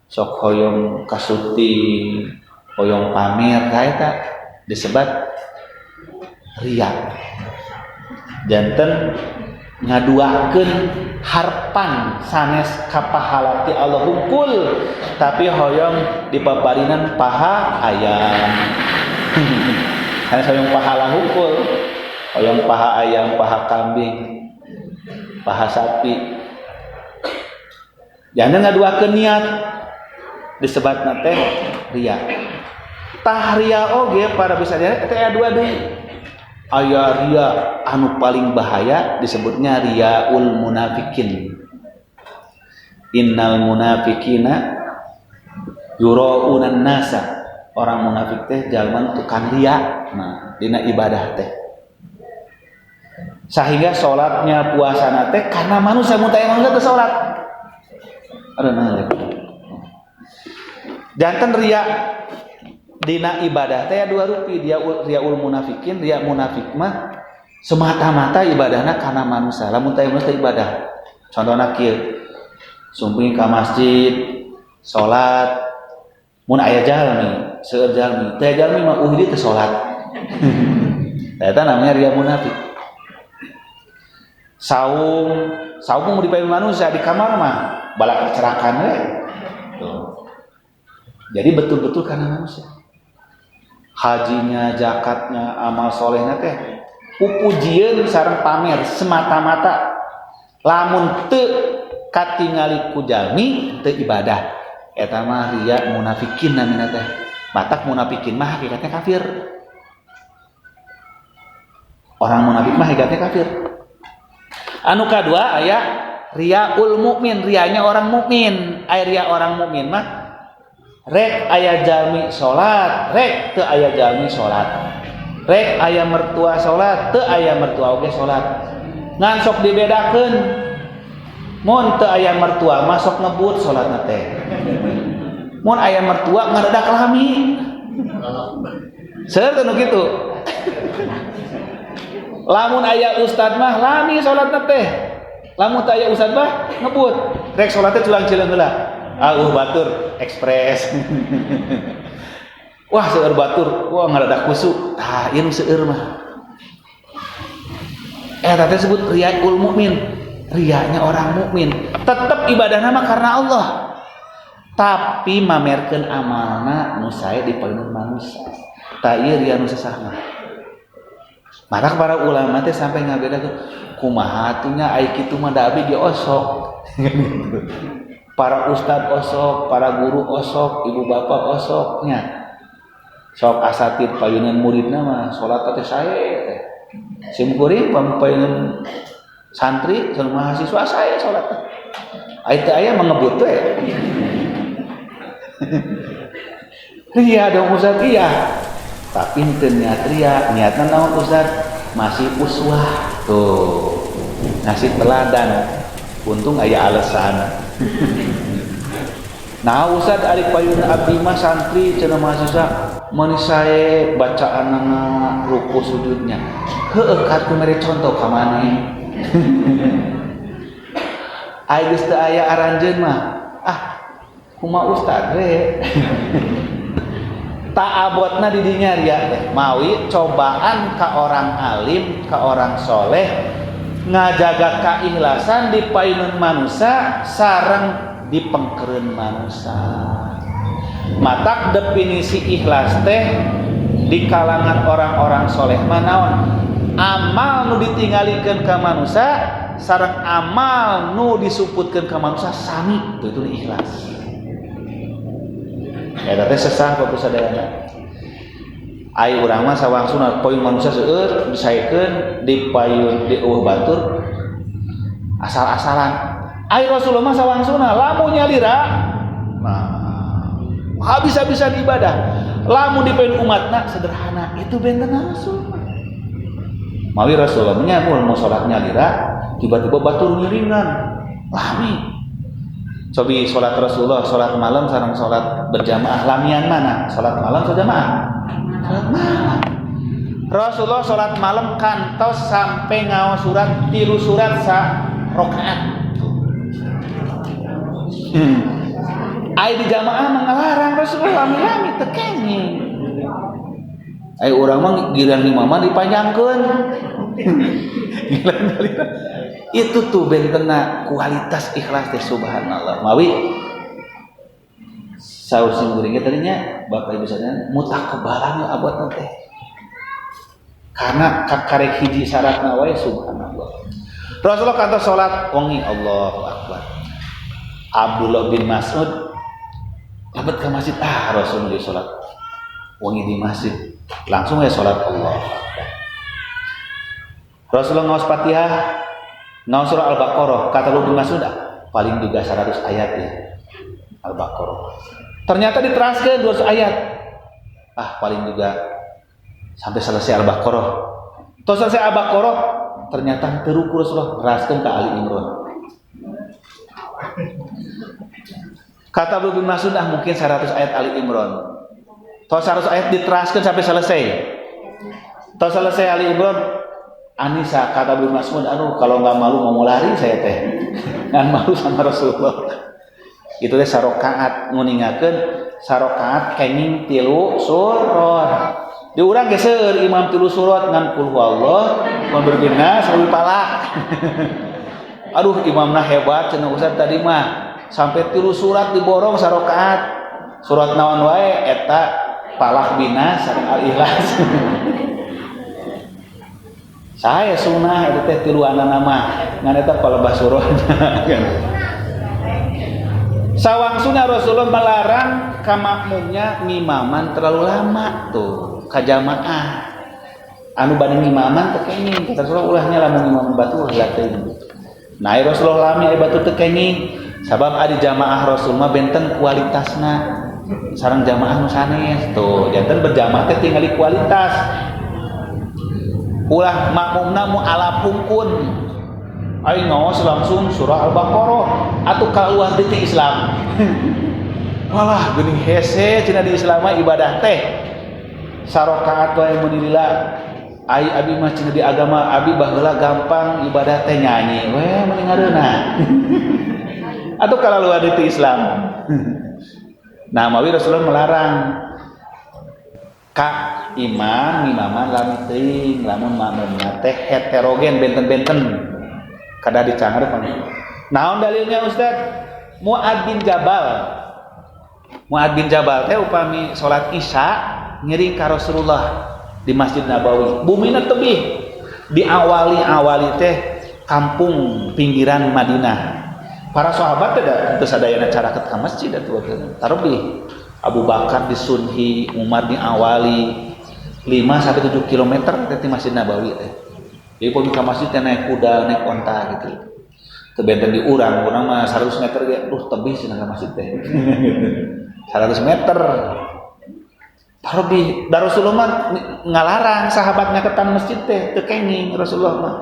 sok hoyong kasuting, hoyong pamer ka eta disebut riya. Janten ngaduakeun harpan sanes ka pahala ti Allah hungkul, tapi hoyong dipaparinan paha ayam. Sanes hoyong pahala hungkul, hoyong paha ayam, paha kambing, paha sapi. Jangan ngaduakeun niat disebutna teh riya. Tah riya oge para bisa dia teh aya dua deui. Aya riya anu paling bahaya disebutnya riyaul munafikin. Innal munafikina yuraunan nasa. Orang munafik teh jalma tukang riya nah dina ibadah teh. Sehingga salatnya puasana teh karena manusia mun teh manusia teh salat. Janten riya dina ibadah teh dua rupi, dia riyaul munafikin, riya munafik mah semata-mata ibadahna karena manusia. Lamun teh manusia ibadah. Contohna kieu. Sumping ka masjid, salat, mun aya jalmi, seueur jalmi, teh jalmi mah uhdi teh salat. Eta namanya riya munafik. Saum mau dipaeun manusia di kamar mah balak kecerakan we. Jadi betul-betul karena manusia. Hajinya, zakatnya, amal solehnya teh pupujieun sareng pamer semata-mata. Lamun teu katingali ku jalmi teu ibadah. Eta mah riya munafikin namina teh. Batak munafikin mah hakikatnya kafir. Orang munafik mah hakikatnya kafir. Anu kadua aya riyaul mukmin, riyanya orang mukmin. Aya riya orang mukmin mah rek aya jalmi salat, rek teu aya jalmi salat. Rek aya mertua salat, teu aya mertua oge salat. Ngan sok dibedakeun. Mun teu aya mertua mah sok ngebut salatna teh. Mun aya mertua ngadadak lami. Seueur teh nu kitu. Lamun aya ustad mah lami salatna teh. Lamun teu aya ustad mah ngebut. Rek salat teh culang-cileung heula. Batur ekspres. Wah seueur batur, wah ngadadak kusuk. Tah ieu nu seueur mah. Eta teh disebut riyaul mukmin. Riyanya orang mukmin. Tetep ibadahna mah karena Allah. Tapi mamerkeun amalna nu sae dipaeun manusia. Tah ieu riya nu sesahna. Marak para ulama teh sampai ngabedakeun kumaha atunya ai kitu mah da abdi diosok. Para ustad osok, para guru osok, ibu bapak osoknya. Sok asatid payunan muridna mah salat teh sae teh. Sim kuring pampayunan santri jeung mahasiswa sae salat teh. Ai teh aya mengebut we. Iya dong Ustaz iya. Tapi teu niat riya, niatna naon Ustaz? Masih uswah. Tuh. Ngasih teladan. Untung aya alasan. Nah Ustaz ari payun abdi mah santri cenah mahasiswa mani sae bacaanna ruku sujudnya. Heueuh katu mere contoh ka maneh. Ai geus teu aya aranjeun mah. Kumaha Ustaz we. Ta'abotna di dinya riya teh mawi cobaan ka orang alim, ka orang soleh ngajaga keikhlasan di paeunun manusia sareng dipengkereun manusia. Matak definisi ikhlas teh di kalangan orang-orang soleh manaon? Amal nu ditinggalikeun ka manusia sareng amal nu disuputkeun ka manusia sami, itu ikhlas. Eta teh sesah bagus sadayana. Ai urang mah sawangsuna poin manusia seueur disaekeun di payun di batur asal-asalan Ai Rasulullah sawangsuna lamun nyalira nah habis-habisan ibadah lamun dipen umatna sederhana itu benten Rasul mawi Rasulullah nya mau salat nyalira tiba-tiba batur ngiringan lami cobi salat Rasulullah salat malam sareng salat berjamaah lamian mana salat malam atau jamaah salat malam Rasulullah salat malam kantos sampai ngaos surat 3 surat sa rakaat ai di jamaah mengalarang Rasulullah lami-lami teu kenging ai urang mah giliran imamah dipanjangkeun itu tuh bentena kualitas ikhlas teh subhanallah mawi saur singguringnya tadinya Bapak Ibu sekalian mutaqabbalan abot teh karena kakarek hiji syaratna wae subhanallah Rasulullah kata salat wengi Allahu akbar Abdullah bin Mas'ud dapat ke masjid Rasulullah salat wengi di masjid langsung ya salat Allah Rasulullah ngaos Fatihah ngaos surah Al-Baqarah kata Ibnu Mas'ud paling juga 100 ayat ya Al-Baqarah ternyata diteraskeun 200 ayat paling juga sampai selesai Al-Baqarah terus selesai Al-Baqarah ternyata terukur Rasulullah teraskeun ke Ali Imran kata Ibnu Mas'ud mungkin 100 ayat Ali Imran terus 100 ayat diteraskeun sampai selesai terus selesai Ali Imran Anissa kata Ibnu Mas'ud kalau nggak malu mau lari saya teh ngan malu sama Rasulullah itu teh sarokaat nguningakeun sarokaat kenging 3 surat di urang geuseur imam 3 surat ngan qul huwallah mun berbina sawi palak aduh imamna hebat cenah ustaz tadi mah sampai 3 surat diborong sarokaat surat naon wae eta palak bina sareng al-ikhlas saya sunnah itu teh 3 nama ngan eta palebah surah sawangsuna Rasulullah melarang ka makmumnya ngimaman terlalu lama tuh ka jamaah anu bade ngimaman teu kenging kata Rasulullah ulahnya lamun ngimaman batu ulah teuing nah Rasulullah lami aya batu teu kenging sabab adi jamaah Rasul mah benten kualitasna sareng jamaah nu sanes tuh janten berjamaah teh tingali kualitas ulah makmumna mu ala pungkun ai ngaos langsung surah Al-Baqarah atuh kaluar di Islam walah geuning hese cenah di Islam ibadah teh sarokaat wae mun lila ai abi mah cenah di agama abi baheula gampang ibadah teh nyanyi we mending ngareuna atuh kaluar di Islam nah mawi Rasulullah melarang ka imaman lamun teuing lamun makmumna teh heterogen benten-benten kada dicangrepan naon dalilnya Ustaz Mu'ad bin Jabal teh upami salat Isya ngiring ka Rasulullah di Masjid Nabawi bumina tebih diawali teh kampung pinggiran Madinah para sahabat teh sadayana caraket ka masjid atuh tarobih Abu Bakar disunhi, Umar diawali 5-7 km dari Masjid Nabawi teh. Jadi pun ke masjid naik kuda, naik onta gitu. Teu benten di urang mah 100 meter ge, tebih cenah ka masjid teh. 100 meter. Tarbi Rasulullah ngalarang sahabatnya ketan masjid teh teu kenging Rasulullah mah.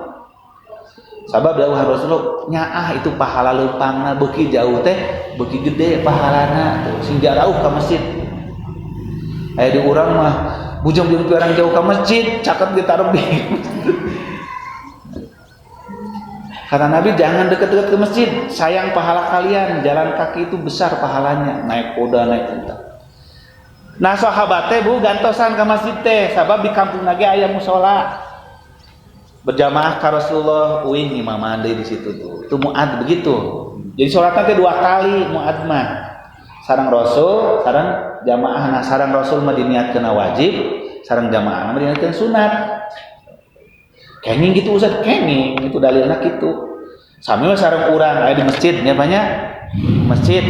Sabab dawuh Rasulullah nyaah itu pahala leumpangna beuki jauh teh beuki gede pahalana tuh sing jauh ka masjid aya di urang mah bujang-bujang orang jauh ka masjid caket ditarbi kata Nabi jangan dekat-dekat ke masjid sayang pahala kalian jalan kaki itu besar pahalanya naik kuda naik unta nah sahabat teh gantosan ka masjid teh sabab di kampung lagi aya mushola berjamaah ka Rasulullah uing imaman deui di situ tuh. Itu Mu'ad begitu. Jadi salatna teh 2 kali Mu'ad mah. Sareng Rasul, sareng jamaah. Nah, sareng Rasul mah diniatkeun wajib, sareng jamaah mah diniatkeun sunat. Kenging gitu Ustaz, kenging itu dalilna kitu. Sami mah sareng urang aya di masjid nya banyak. Masjid.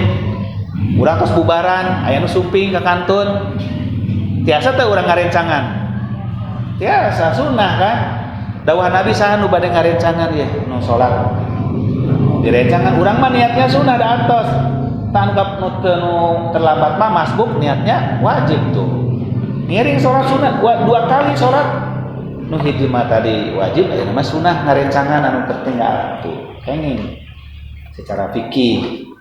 Urang tos bubaran, aya nu sumping ka kantun. Tiasa teh urang ngarencangan. Tiasa sunnah kan? Dawuh Nabi saha nu bade ngarencangan ya nu salat. direncangan urang mah niatnya sunah da antos tanggap nu terlambat mah masbuk niatnya wajib tuh ngiring sholat sunat 2 kali sholat nu hiji mah tadi wajib aya mah sunah ngarencangan anu tertinggal tuh kenging secara fikih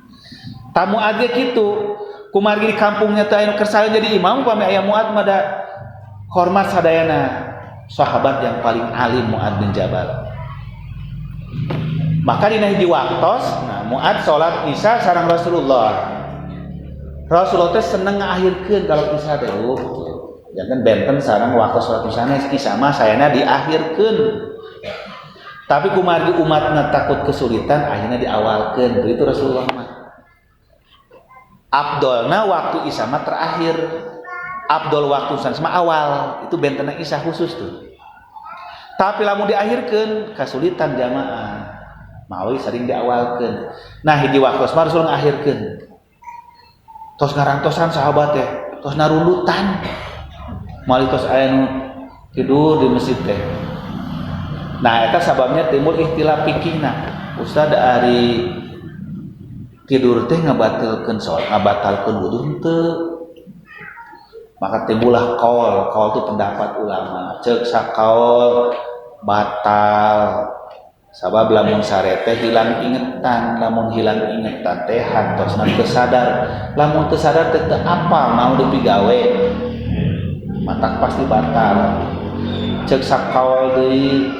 tamu aja gitu kumargi di kampungnya teh anu kersale jadi imam pami aya Muad mah da hormat sadayana sahabat yang paling alim Muad bin Jabal. Maka dina hiji waktos Muad salat Isya sareng Rasulullah teh seneng ngaakhirkeun kalau Isya teh jangan benten sareng waktu salat Isya mah sayana diakhirkeun tapi kumargi umatna takut kesulitan akhirnya diawalkeun itu Rasulullah mah Abdolna waktu Isya mah terakhir Abdol waktu sama awal itu bentena Isya khusus tuh tapi lamun diakhirkeun kasulitan jamaah mawi sering diawalkeun nah hiji waktu mah Rasul ngakhirkeun tos ngarantosan sahabat teh tos narundutan mali tos aya nu tidur di masjid teh nah eta sababnya timbul ikhtilaf fikihna ustad ari tidur teh ngabatalkeun salat ngabatalkeun wudu henteu maka timbullah qaul itu pendapat ulama ceuk sakaul batal sabab lamun sare teh hilang ingetan lamun hilang ingetan teh hantosna teu sadar lamun teu sadar teh apa mau dipigawe matak pasti batal ceuk sakaul deui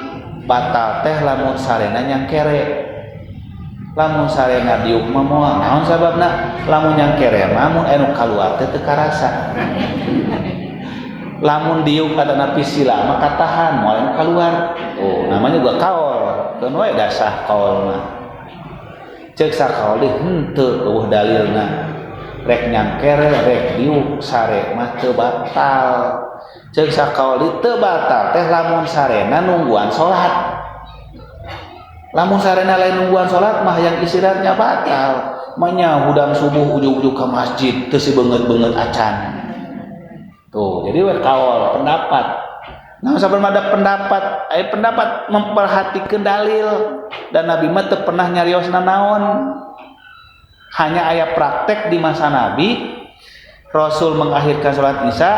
batal teh lamun sarena nyangkere lamun sarena diuk mah moal naon sababna lamun nyangkere mah mun anu kaluar teh teu karasa lamun diuk adana pisila mah katahan moal anu kaluar namanya juga kaul keun we dasah kaul mah ceuk sakaul deui henteu eueuh dalilna rek nyangkere rek diuk sare mah teu batal ceuk sakaul deui teu batal teh lamun sarena nungguan salat lamun sarena lain nungguan salat mah yang istirahatnya batal mahnya hudang subuh ujug-ujug ke masjid teu si beungeut-beungeut acan tuh jadi we kaul pendapat nah sabar ada pendapat memperhatikan dalil dan Nabi mah teu pernah nyariosna naon hanya aya praktek di masa Nabi Rasul mengakhirkan salat Isya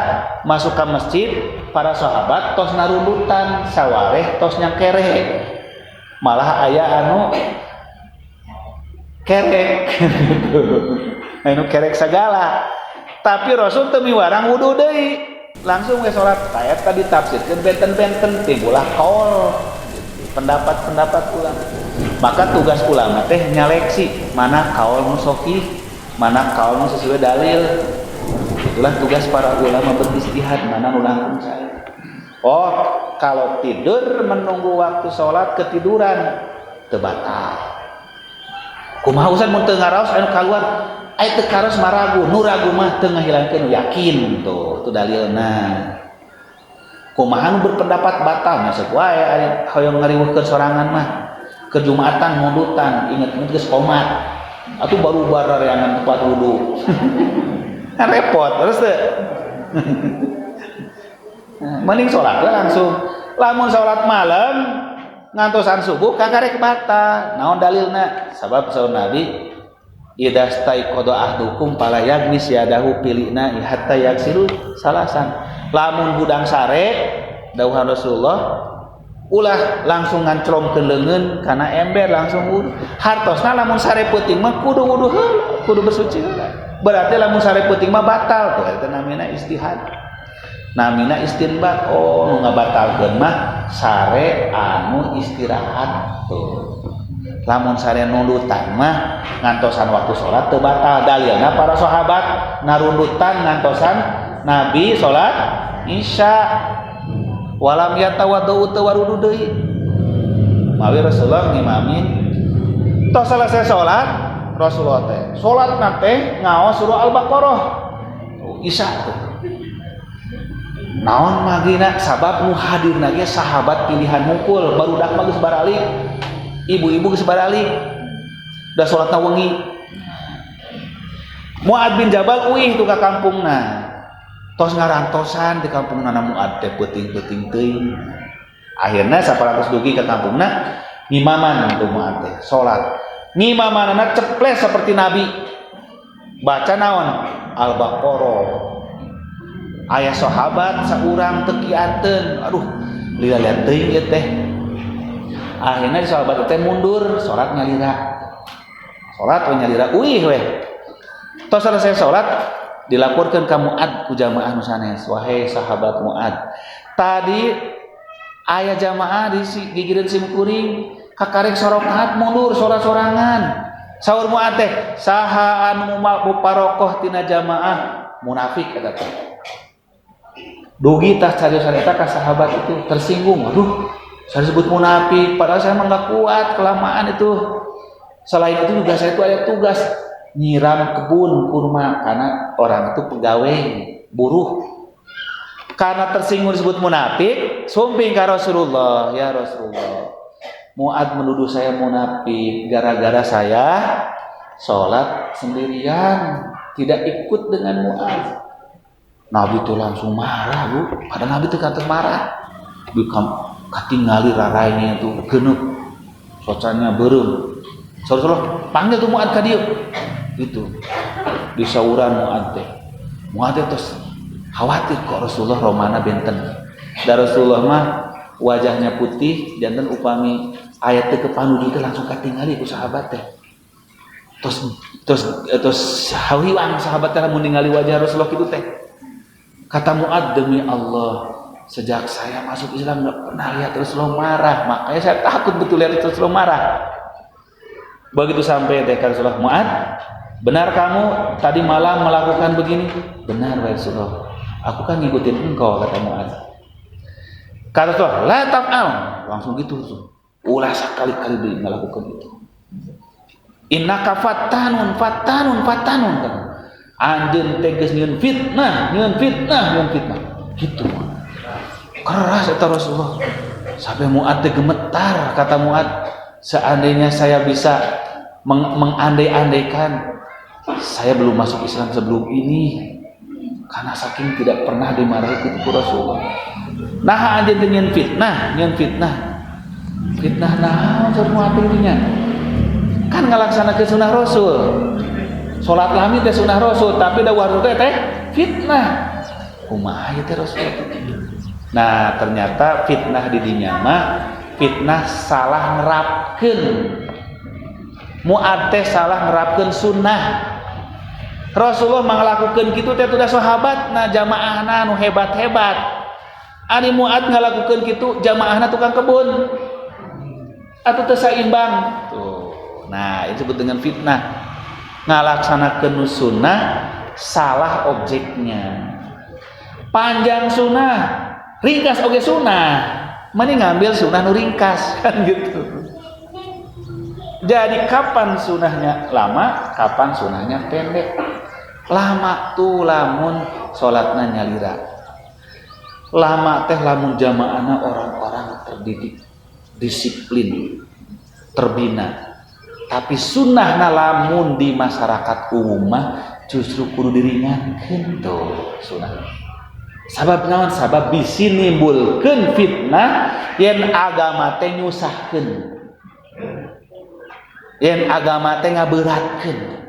masuk ke masjid para sahabat tos narundutan sawareh tos nyangkere malah aya anu kerek anu kerek segala tapi Rasul teu miwarang wudu deui langsung we salat ayat tadi tafsirkeun benten-benten timbulah qaul pendapat-pendapat ulama maka tugas ulama teh nyaleksi mana qaul nu sahih mana qaul nu sesuai dalil itulah tugas para ulama beristihad mana nu langkung sae kalau tidur menunggu waktu sholat ketiduran teu batal kumaha usan mun teu ngaraos anu kaluar aya teu karos maragu nu ragu mah teu ngahilangkeun yakin tuh itu dalilna kumaha nu berpendapat batal nya sok wae aya hoyong ngariweuhkeun sorangan mah ke Jumatan mundutan inget-inget geus qomat atuh baru barareangan tempat wudu kan repot terus teh mending sholat langsung lamun sholat malam ngantosan subuh kakarek batal naon dalilna sabab saur Nabi idza staiqadha ahdukum fala yagmis yadahu pilina hatta yaksilu salasan lamun hudang sare dawuhan Rasulullah ulah langsung nganclomkeun leungeun kana ember langsung wudu hartosna lamun sare peuting mah kudu wudu heula kudu bersuci heula berarti lamun sare peuting mah batal tuh eta namina istihad namina istinbat nu ngabatalkeun mah sare anu istirahat tuh lamun sare nundutan mah ngantosan waktu salat teu batal dalilna para sahabat narundutan ngantosan Nabi salat Isya walam yatawaddu teu warudu deui mawi Rasulullah ngimamin tos selesai salat Rasulullah teh salatna teh ngaos surah Al-Baqarah Isya tuh naon magina sabab nu hadirna ge sahabat pilihan hungkul barudak mah geus baralik ibu-ibu geus baralik da salatna wengi Muad bin Jabal uih tu ka kampungna tos ngarantosan di kampungna Muad teh peuting-peuting teuing akhirna 100 dugi ka kampungna ngimaman tu Muad teh salat ngimamanana ceples seperti Nabi. Baca naon? Al-Baqarah. Aya sahabat saurang teu kiateun. Aduh, lihat teuing ieu teh. Akhirna sahabat teh mundur, salat nyalira. Salat we nyalira uih we. Tos selesai salat dilaporkeun ka Muad ku jamaah nu sanes. Wahai sahabat Muad, tadi aya jamaah di gigireun simkuring kakarek sorokat mundur sora-sorangan. Saur Muad teh, saha anu muparokoh tina jamaah munafik eta teh. Dugi tah cariyosan eta ka sahabat itu tersinggung. Aduh, saya disebut munafik padahal saya mah enggak kuat kelamaan itu. Selain itu juga saya itu ada tugas nyiram kebun kurma karena orang itu pegawai buruh. Karena tersinggung disebut munafik, sumping ka Rasulullah, ya Rasulullah. Muad menuduh saya munafik gara-gara saya sholat sendirian, tidak ikut dengan Muad. Nabi itu langsung marah, Bu. Padahal Nabi itu kata marah. Katingali rarainya itu genep, socanya berem. Rasulullah panggil tuh Muad ka dieu. Gitu. Di sauran Muad teh. Muad teh terus khawatir kok Rasulullah romana benten. Da Rasulullah mah wajahnya putih, janten upami ayat teh kepanuju teh langsung katingali ku sahabat teh. Terus hawiwang sahabat teh mun ningali wajah Rasulullah kitu teh. Kata Muad, demi Allah, sejak saya masuk Islam enggak pernah lihat Rasulullah marah, makanya saya takut betul lihat Rasulullah marah. Begitu sampai teh Rasulullah, Muad, benar kamu tadi malam melakukan begini? Benar Rasulullah. Aku kan ngikutin engkau, kata Muad. Kata Rasulullah, la taf'al. Langsung gitu tuh. Ulah sekali-kali dia melakukan itu. Innaka fattanun. Anjeun tegas nyieun fitnah. Gitu. Keras eta Rasulullah. Sampai Muad teh gemetar, kata Muad, seandainya saya bisa mengandai-andaikan saya belum masuk Islam sebelum ini, karena saking tidak pernah dimarahi itu Rasulullah. Nah anjeun teh nyieun fitnah. Fitnah naon semua atunya? Kan ngalaksanakeun sunah Rasul. Salat lami teh sunah Rasul, tapi dawuh Rasul teh fitnah. Kumaha ieu teh Rasul? Nah, ternyata fitnah di dinya mah fitnah salah nerapkeun. Muad teh salah nerapkeun sunnah. Rasulullah manglakukeun kitu teh udah sahabatna jamaahna nu hebat-hebat. Ari Muad ngalakukeun kitu jamaahna tukang kebun. Atuh teu saimbang. Tuh. Nah, itu disebut dengan fitnah. Ngalaksanakeun sunnah salah objeknya. Panjang sunnah, ringkas oge sunnah. Mending ngambil sunnah nu ringkas kan gitu. Jadi kapan sunnahnya lama, kapan sunnahnya pendek. Lama tuh lamun salatna nyalira. Lama teh lamun jamaahna orang-orang terdidik, disiplin, terbina. Tapi sunnahna lamun di masyarakat umum mah justru kudu diringankeun tuh sunnah. Sabab naon? Sabab bisi nimbulkeun fitnah yen agama teh nyusahkeun. Yen agama teh ngaberatkeun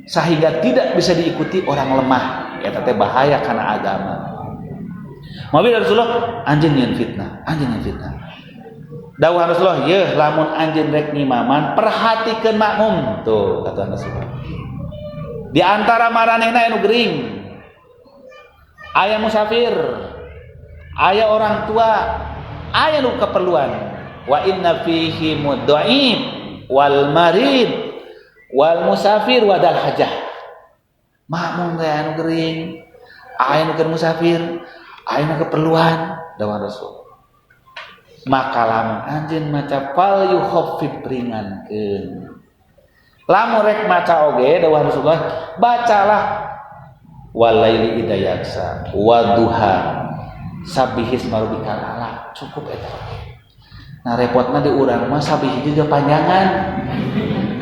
sehingga tidak bisa diikuti orang lemah. Eta teh bahaya kana agama. Mobil Rasulullah anjeun nyeun fitnah. Dawuh Rasulullah, "Yeuh lamun anjeun rek ngimaman, perhatikeun makmum." Tuh kata Rasulullah. Di antara maranehna anu gering, aya musafir, aya orang tua, aya nu keperluan. Wa inna fihi mudhaif wal marid wal musafir wa dal hajah. Makmum teh anu gering, aya nu keur musafir, aya nu keperluan, dawuh Rasul. Maka lamun anjeun maca fal yukhaffif ringankeun. Lamun rek maca oge dawuh Rasulullah, bacalah walaili idza yaksa wa duha sabbihisma rabbikal a'la. Cukup eta. Nah repotna di urang mah sabih juga panjangan.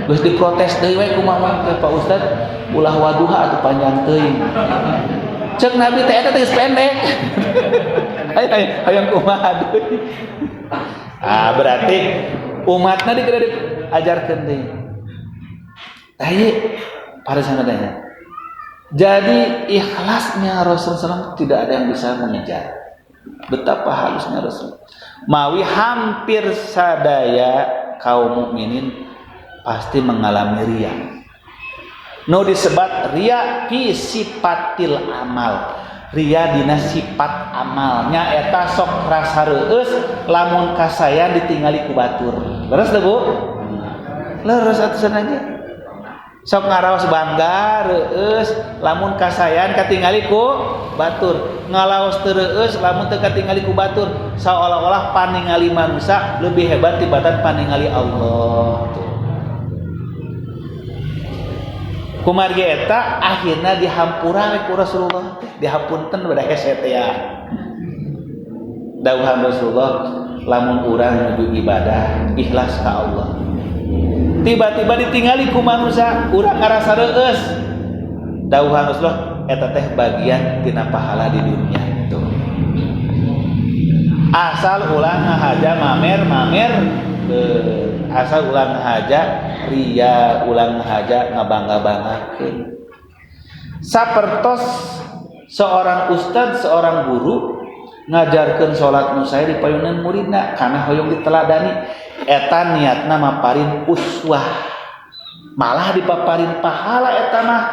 Geus diprotes deui we kumaha teh Pak Ustad, ulah waduha atuh panjang teuing. Cek Nabi teh eta teh pendek. Hayang kumaha deui. Ah berarti umatna dikira diajarkeun deui. Ayo para sanadanya. Jadi ikhlasnya Rasulullah SAW tidak ada yang bisa mengejar. Betapa halusnya Rasul. Mawi hampir sadaya kaum mukminin pasti mengalami riya. No disebat riya fi sifatil amal. Riya dina sifat amalnya eta sok rasa reueus lamun kasayan ditinggali ku batur. Leres teh Bu? Leres atusan aja. Sok ngaraos bangga reueus lamun kasayan katingali ku batur. Ngalaos teu reueus lamun teu katingali ku batur. Seolah-olah paningali manusia lebih hebat tibatan paningali Allah. Kumargi eta akhirna dihampura ku Rasulullah. Dihapunten bada hese teh ya. Dawuhan Rasulullah lamun urang nuju ibadah ikhlas ka Allah. Tiba-tiba ditinggali ku manusia urang ngarasa reueus. Dawuhan Rasulullah eta teh bagian tina pahala di dunia itu. Asal ulang ngahaja mamer-mamer, asal ulang ngahaja ria, ulang ngahaja ngabangga-banggakeun. Sapertos seorang ustad, seorang guru ngajarkeun salat nu sae di payunan muridna kana hoyong diteladani eta niatna maparin uswah. Malah dipaparin pahala eta mah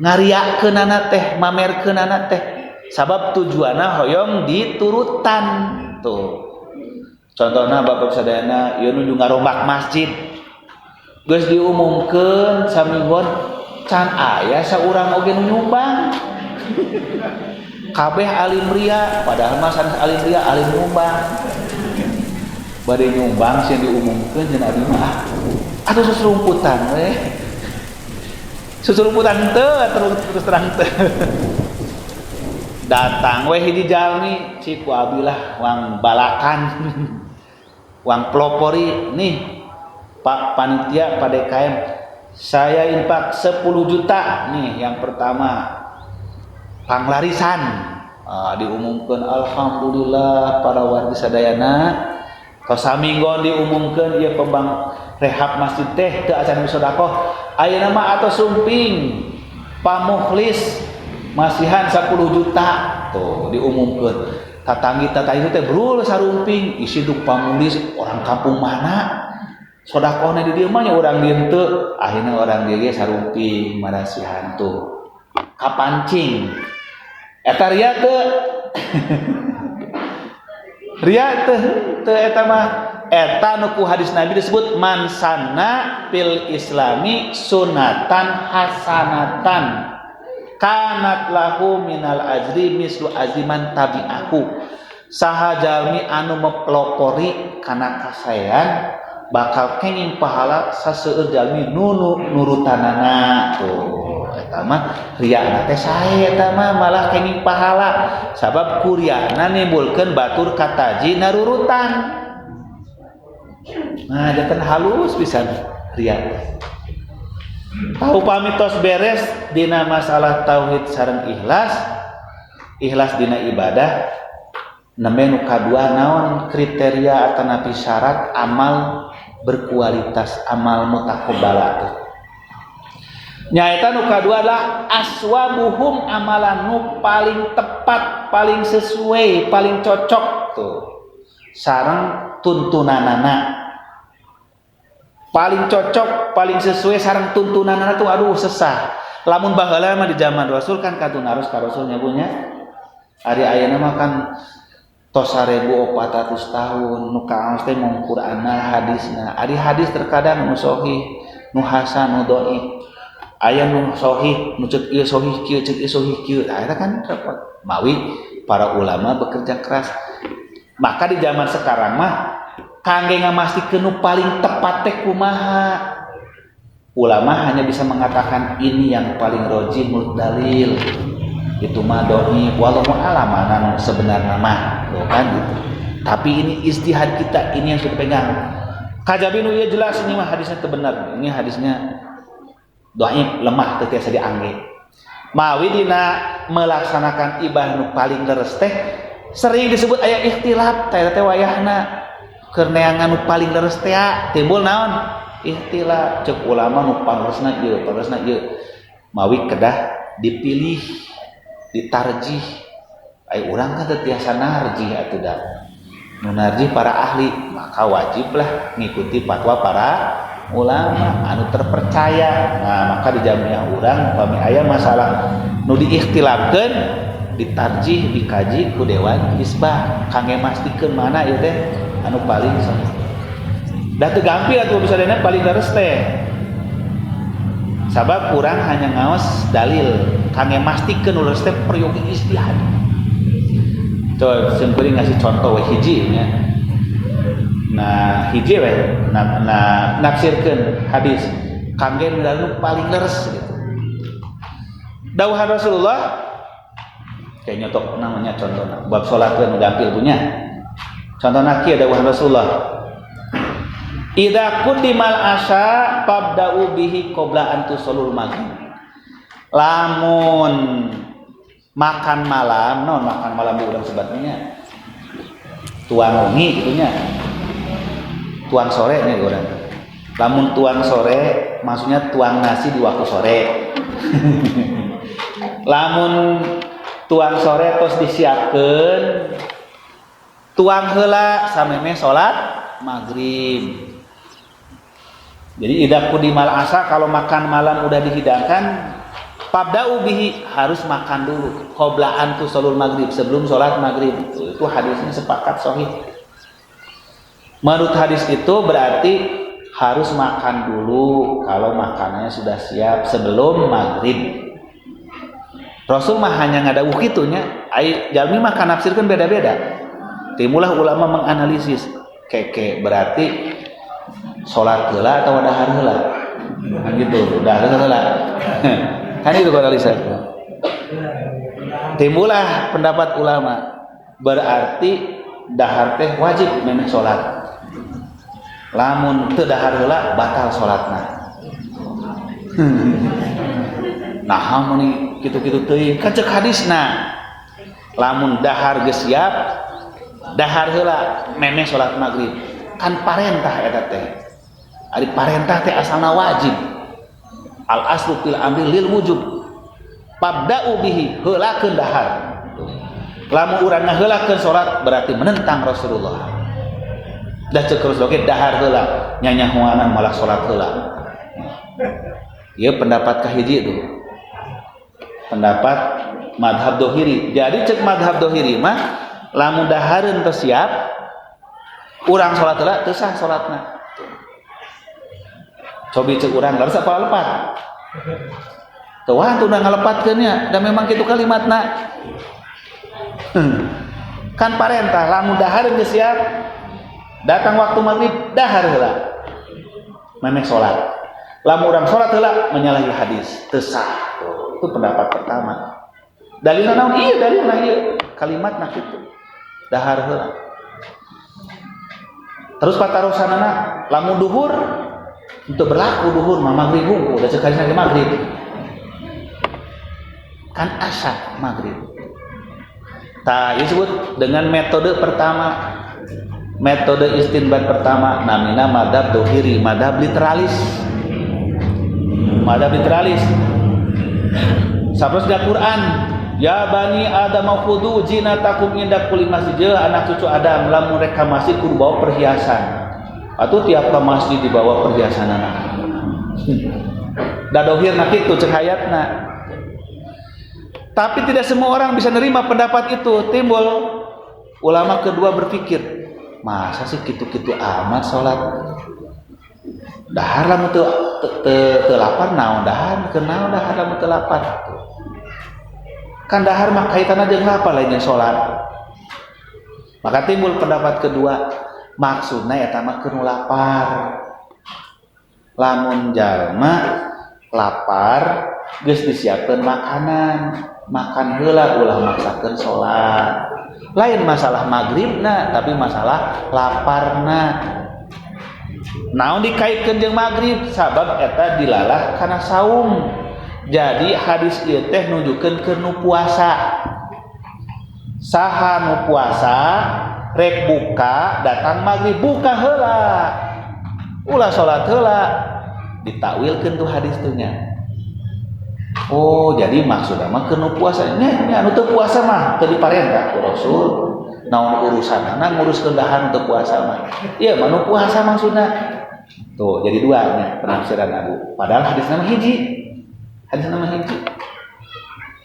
ngariakeunana teh, mamerkeunana teh. Sabab tujuanna hoyong diturutan tuh. Contohna bapak sadayana ieu nuju ngarombak masjid. Geus diumumkeun saminggon can aya saurang oge nu nyumbang. Kabeh alim ria, padahal mah sanes alim ria alim nyumbang. Bade nyumbang sieun diumumkeun cenah abdi mah atuh susurumputan we. Susurumputan teu terus terang teu. Datang we hiji jalmi ciku abilah wang balakan. Wang pelopori nih Pak panitia Pak DKM saya infak 10 juta nih yang pertama panglarisan diumumkan alhamdulillah para warga sadayana tos saminggon diumumkan ieu pembang rehab masjid teh teu acan sedekah ayeuna mah atos sumping pamukhlis masihan 10 juta tuh diumumkan tatanggi-tatanggi teh brul sarumping isi duk pamulis orang kampung mana sodakohna di dieu mah nya urang dieu teu akhirna orang dieu sarumping marasihan tuh kapancing eta ria teu ria teu eta mah eta nu ku hadis Nabi disebut man sanna fil islami sunatan hasanatan kanat lahu minal ajri mislu aziman tabi'ahu saha jalmi anu mempelopori kana kasayan bakal kenging pahala saseueur jalmi nurutanana tuh eta mah riana teh sae eta mah malah kenging pahala sabab kuriana nimbulkeun batur kataji narurutan nah janten halus pisan ria tahu pamitos beres dina masalah tauhid sareng ikhlas dina ibadah nembe nu kadua naon kriteria atanapi syarat amal berkualitas amal mutaqabbala teh nyaeta nu kadua adalah aswabuhum amalan nu paling tepat paling sesuai paling cocok tuh sareng tuntunanana paling cocok, paling sesuai sareng tuntunanana tuh aduh sesah. Lamun baheula mah di zaman Rasul kan kadung harus ka Rasulnya punya. Ari ayeuna mah kan tos 1400 tahun nu kaos teh mung Qur'anna hadisna. Ari hadis terkadang nu sahih, nu hasan, nu dhaif. Aya nu sahih, nu ceuk ieu sahih kieu, ceuk ieu sahih kieu. Nah, eta kan repot. Mawi para ulama bekerja keras. Maka di zaman sekarang mah kangge ngamastikeun nu paling tepat teh kumaha ulama hanya bisa mengatakan ini yang paling rajih menurut dalil itu mah doi wallahu a'lam mana sebenarnya mah kan gitu tapi ini ijtihad kita ini yang sudah pegang kajabinu ya jelas ini mah hadisnya teu benar ini hadisnya dhaif lemah teu tiasa diangge mawi dina melaksanakan ibadah nu paling leres teh sering disebut aya ikhtilaf teh wayahna keur neangan nu paling leres teh timbul naon ihtilaf cek ulama nu pangrosna ieu mawi kedah dipilih ditarjih ai urang kan teu tiasa narjih atuh da nu narjih para ahli maka wajiblah ngikuti fatwa para ulama anu terpercaya. Nah maka di jamiah urang upami aya masalah nu diikhtilafkeun ditarjih dikaji ku dewan hisbah kangge mastikeun mana ieu teh anu paling sahih. Dah teu gampil atuh bisa dena paling leres teh. Sabab urang hanya ngaos dalil kangge mastikeun leres teh peryogi ijtihad. Coba seumpeuring ngasih contoh we hiji nya. Nah, hiji we nafsirkeun hadis kangge dalil paling leres gitu. Dawuhan Rasulullah kayak nyotok namanya contohna bab salat we nu gampil punya. Contohna kieu dawuhan Rasulullah. Idza quddimal asya fabda'u bihi qabla an tusallul maghrib. Lamun makan malam, naon makan malam di urang sebatnya? Tuang wengi kitu nya. Tuang sore nya urang. Lamun tuang sore maksudnya tuang nasi di waktu sore. Lamun tuang sore tos disiapkeun tuang heula sameme salat maghrib. Jadi idza qudimal asa kalau makan malam udah dihidangkan fabda'u bihi harus makan dulu qabla an tusallul maghrib sebelum salat maghrib. Itu hadisnya sepakat sahih. Menurut hadis itu berarti harus makan dulu kalau makanannya sudah siap sebelum maghrib. Rasul mah hanya ngadawuh kitu nya, ai jalmi mah kan nafsirkeun beda-beda. Timulah ulama menganalisis keke berarti salat heula atau dahar heula. Kan gitu, dahar heula. Kan itu analisa. Timulah pendapat ulama berarti dahar teh wajib memeh salat. Lamun teu dahar heula batal salatna. Nah, mun kitu-kitu teuing kan ceuk hadisna. Lamun dahar geus siap, dahar heula memeh salat maghrib. Kan parentah eta teh. Ari parentah teh asalna wajib. Al aslu fil amri lil wujub. Fabda'u bihi heulakeun dahar. Lamun urang ngaheulakeun salat berarti menentang Rasulullah. Dah ceuk Rasulullah dahar heula nyanyahoanan malah salat heula. Ieu pendapat kahiji itu. Pendapat madhab dohiri. Jadi cek madhab dohiri mah lamun dahareun teu siap urang salat heula teu sah salatna. Cobi cek urang harus apa lepat. Teu wah teu ngalepatkeun nya da memang kitu kalimatna. Kan parentah lamun dahareun geus siap datang waktu maghrib dahar heula memeh salat. Lamun urang salat heula menyalahi hadis teu sah. Itu pendapat pertama. Dalilna naon? Iya dalilna ieu. Kalimatna kitu. Dahar heula. Terus patarosanana lamun duhur untuk berlaku duhur mah maghrib hungkul da sekali lagi maghrib. Kan asar maghrib. Tah disebut dengan metode pertama. Metode istinbat pertama namina madhab dohiri, madhab literalis. Madhab literalis. Saprosna Quran, ya bani Adam khudhu zinatakum inda kulli masjid. Anak cucu Adam lamun rek ka masjid kudu bawa perhiasan. Atuh tiap ka masjid dibawa perhiasanana. Da dohirna kitu cek hayatna. Tapi tidak semua orang bisa nerima pendapat itu. Timbul ulama kedua berpikir, masa sih kitu-kitu amat salat? Dahar lamun teu lapar naon dahar kenaon dahar lamun teu lapar. Kan dahar mah kaitanna jeung lapar lain jeung salat. Maka timbul pendapat kedua, maksudna eta mah keur lapar. Lamun jalma lapar geus disiapkeun makanan, makan heula ulah maksakeun salat. Lain masalah maghribna tapi masalah laparna. Naon dikaitkeun jeung maghrib sabab eta dilalah kana saum. Jadi hadis ieu teh nunjukkeun keur nu puasa. Saha nu puasa rek buka datang maghrib buka heula. ulah salat heula ditakwilkeun tuh hadis teh nya. Oh, jadi maksudna mah keur puasa nya anu teu puasa mah teu diparentah ku Rasul. Naon urusanna nguruskeun dahar teu puasa mah. Ieu mah nu puasa maksudna. Tuh, jadi dua nya penafsiran Abu. Padahal hadisna mah hiji. Hadisna mah hiji.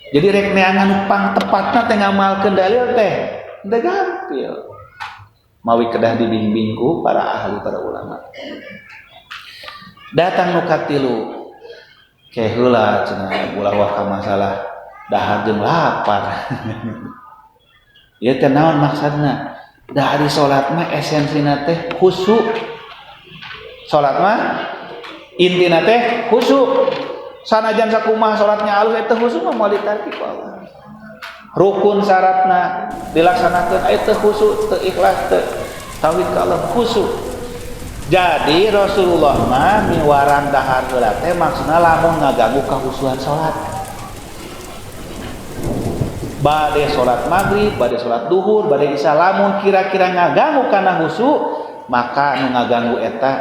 Jadi rek neangan pang tepatna teh ngamalkeun dalil teh teu gampil. Mawi kedah dibimbing ku para ahli para ulama. Datang nu katilu ke heula cenah ulah waka masalah dahar jeung lapar. Ieu teh naon maksudna? Da ari salat mah esensina teh khusyuk. Salat mah intina teh khusyuk. Sanajan sakumaha salatnya alus eta khusyuk mah moal ditartib Allah. Rukun syaratna dilaksanakeun eta khusyuk teu ikhlas teu tauhid ka Allah khusyuk. Jadi Rasulullah mah miwaran dahar heula teh maksudna lamun ngaganggu kahusuhan salat. Bade salat maghrib, bade salat duhur, bade isya lamun kira-kira ngaganggu kana khusyuk, maka anu ngaganggu eta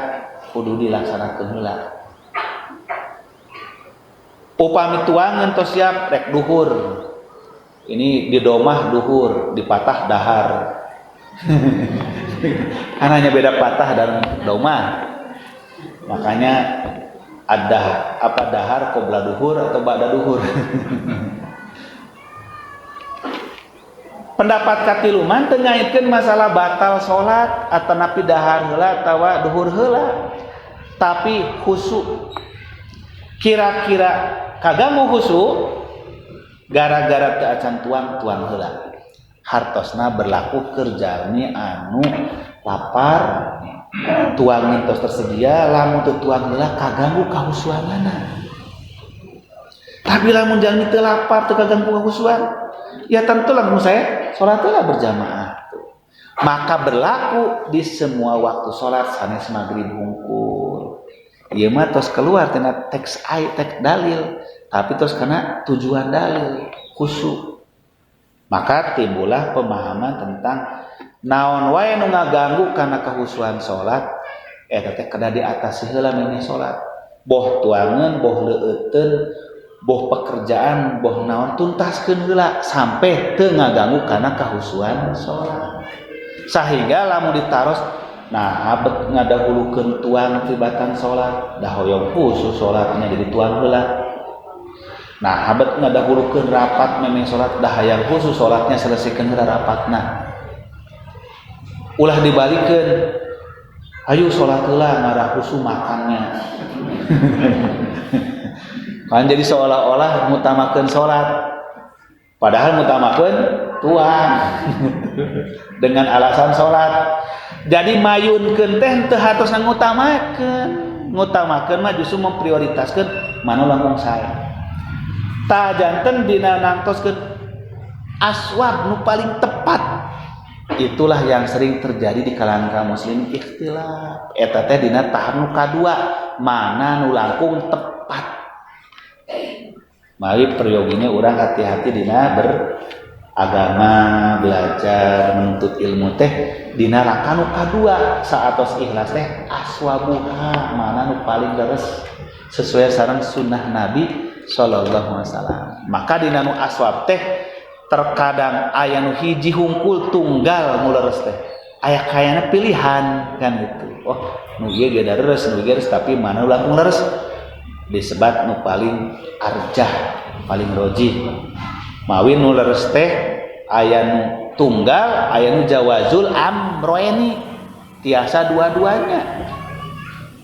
kudu dilaksanakeun heula. Upami tuangan tos siap rek duhur. Ini di domah duhur, dipatah dahar. Kan hanya beda patah dan domah. Makanya ada apa dahar qobla duhur atau ba'da duhur. Pendapat katiluman teu ngaitkeun masalah batal salat atau napi dahar heula atawa duhur heula. Tapi khusyuk. Kira-kira kaganggu khusyuk gara-gara teu acan tuang heula. Hartosna berlaku kerjani anu lapar tuang mintos tersedia lamun teu tuang heula kaganggu kahusuanana. Tapi lamun jalmi teu lapar teu kaganggu kahusuan ya tentu lamun saya salat heula berjamaah. Maka berlaku di semua waktu salat sanes maghrib hungkul. Ieu mah tos keluar tina teks dalil tapi tos kana tujuan dalil khusyuk. Maka timbullah pemahaman tentang naon wae nu ngaganggu kana kahusuhan salat eta teh kada diatasi heula mene salat. Boh tuangan, boh leueuteun, boh pekerjaan, boh naon tuntaskeun heula sampai teu ngaganggu kana kahusuhan salat. Sahingga lamun ditaros nah abet ngadahulukeun tuang tibatan salat dah hoyong khusus salatnya jadi tuang heula. Nah abet ngadahulukeun rapat memang salat dah hayang khusus salatnya selesaikeun heula rapatna. Ulah dibalikeun ayo salat heula ngarah khusus makannya. Kan jadi seolah-olah ngutamakeun salat padahal ngutamakeun tuang dengan alasan salat. Jadi mayunkeun teh teu hartos ngutamakeun mah justru memprioritaskeun manu langkung sae. Ta janten dina nangtoskeun aswab nu paling tepat. Itulah yang sering terjadi di kalangan kaum muslim ikhtilaf. Eta teh dina tahap nu kadua, mana nu langkung tepat. Mari peryoginya urang hati-hati dina beragama, belajar, menuntut ilmu teh dina rangka nu kadua saatos ikhlas teh aswabuha, mana nu paling leres sesuai sareng sunnah Nabi sallallahu alaihi wasallam. Maka dina nu aswab teh terkadang aya nu hiji hungkul tunggal nu leres teh. Aya kayana pilihan kan gitu. Oh, nu ieu ge leres, nu ieu tapi mana nu langkung leres disebat nu paling arjah, paling rojih. Mawi nu leres teh aya nu tunggal, aya nu jawazul amroeni, tiasa dua-duanya.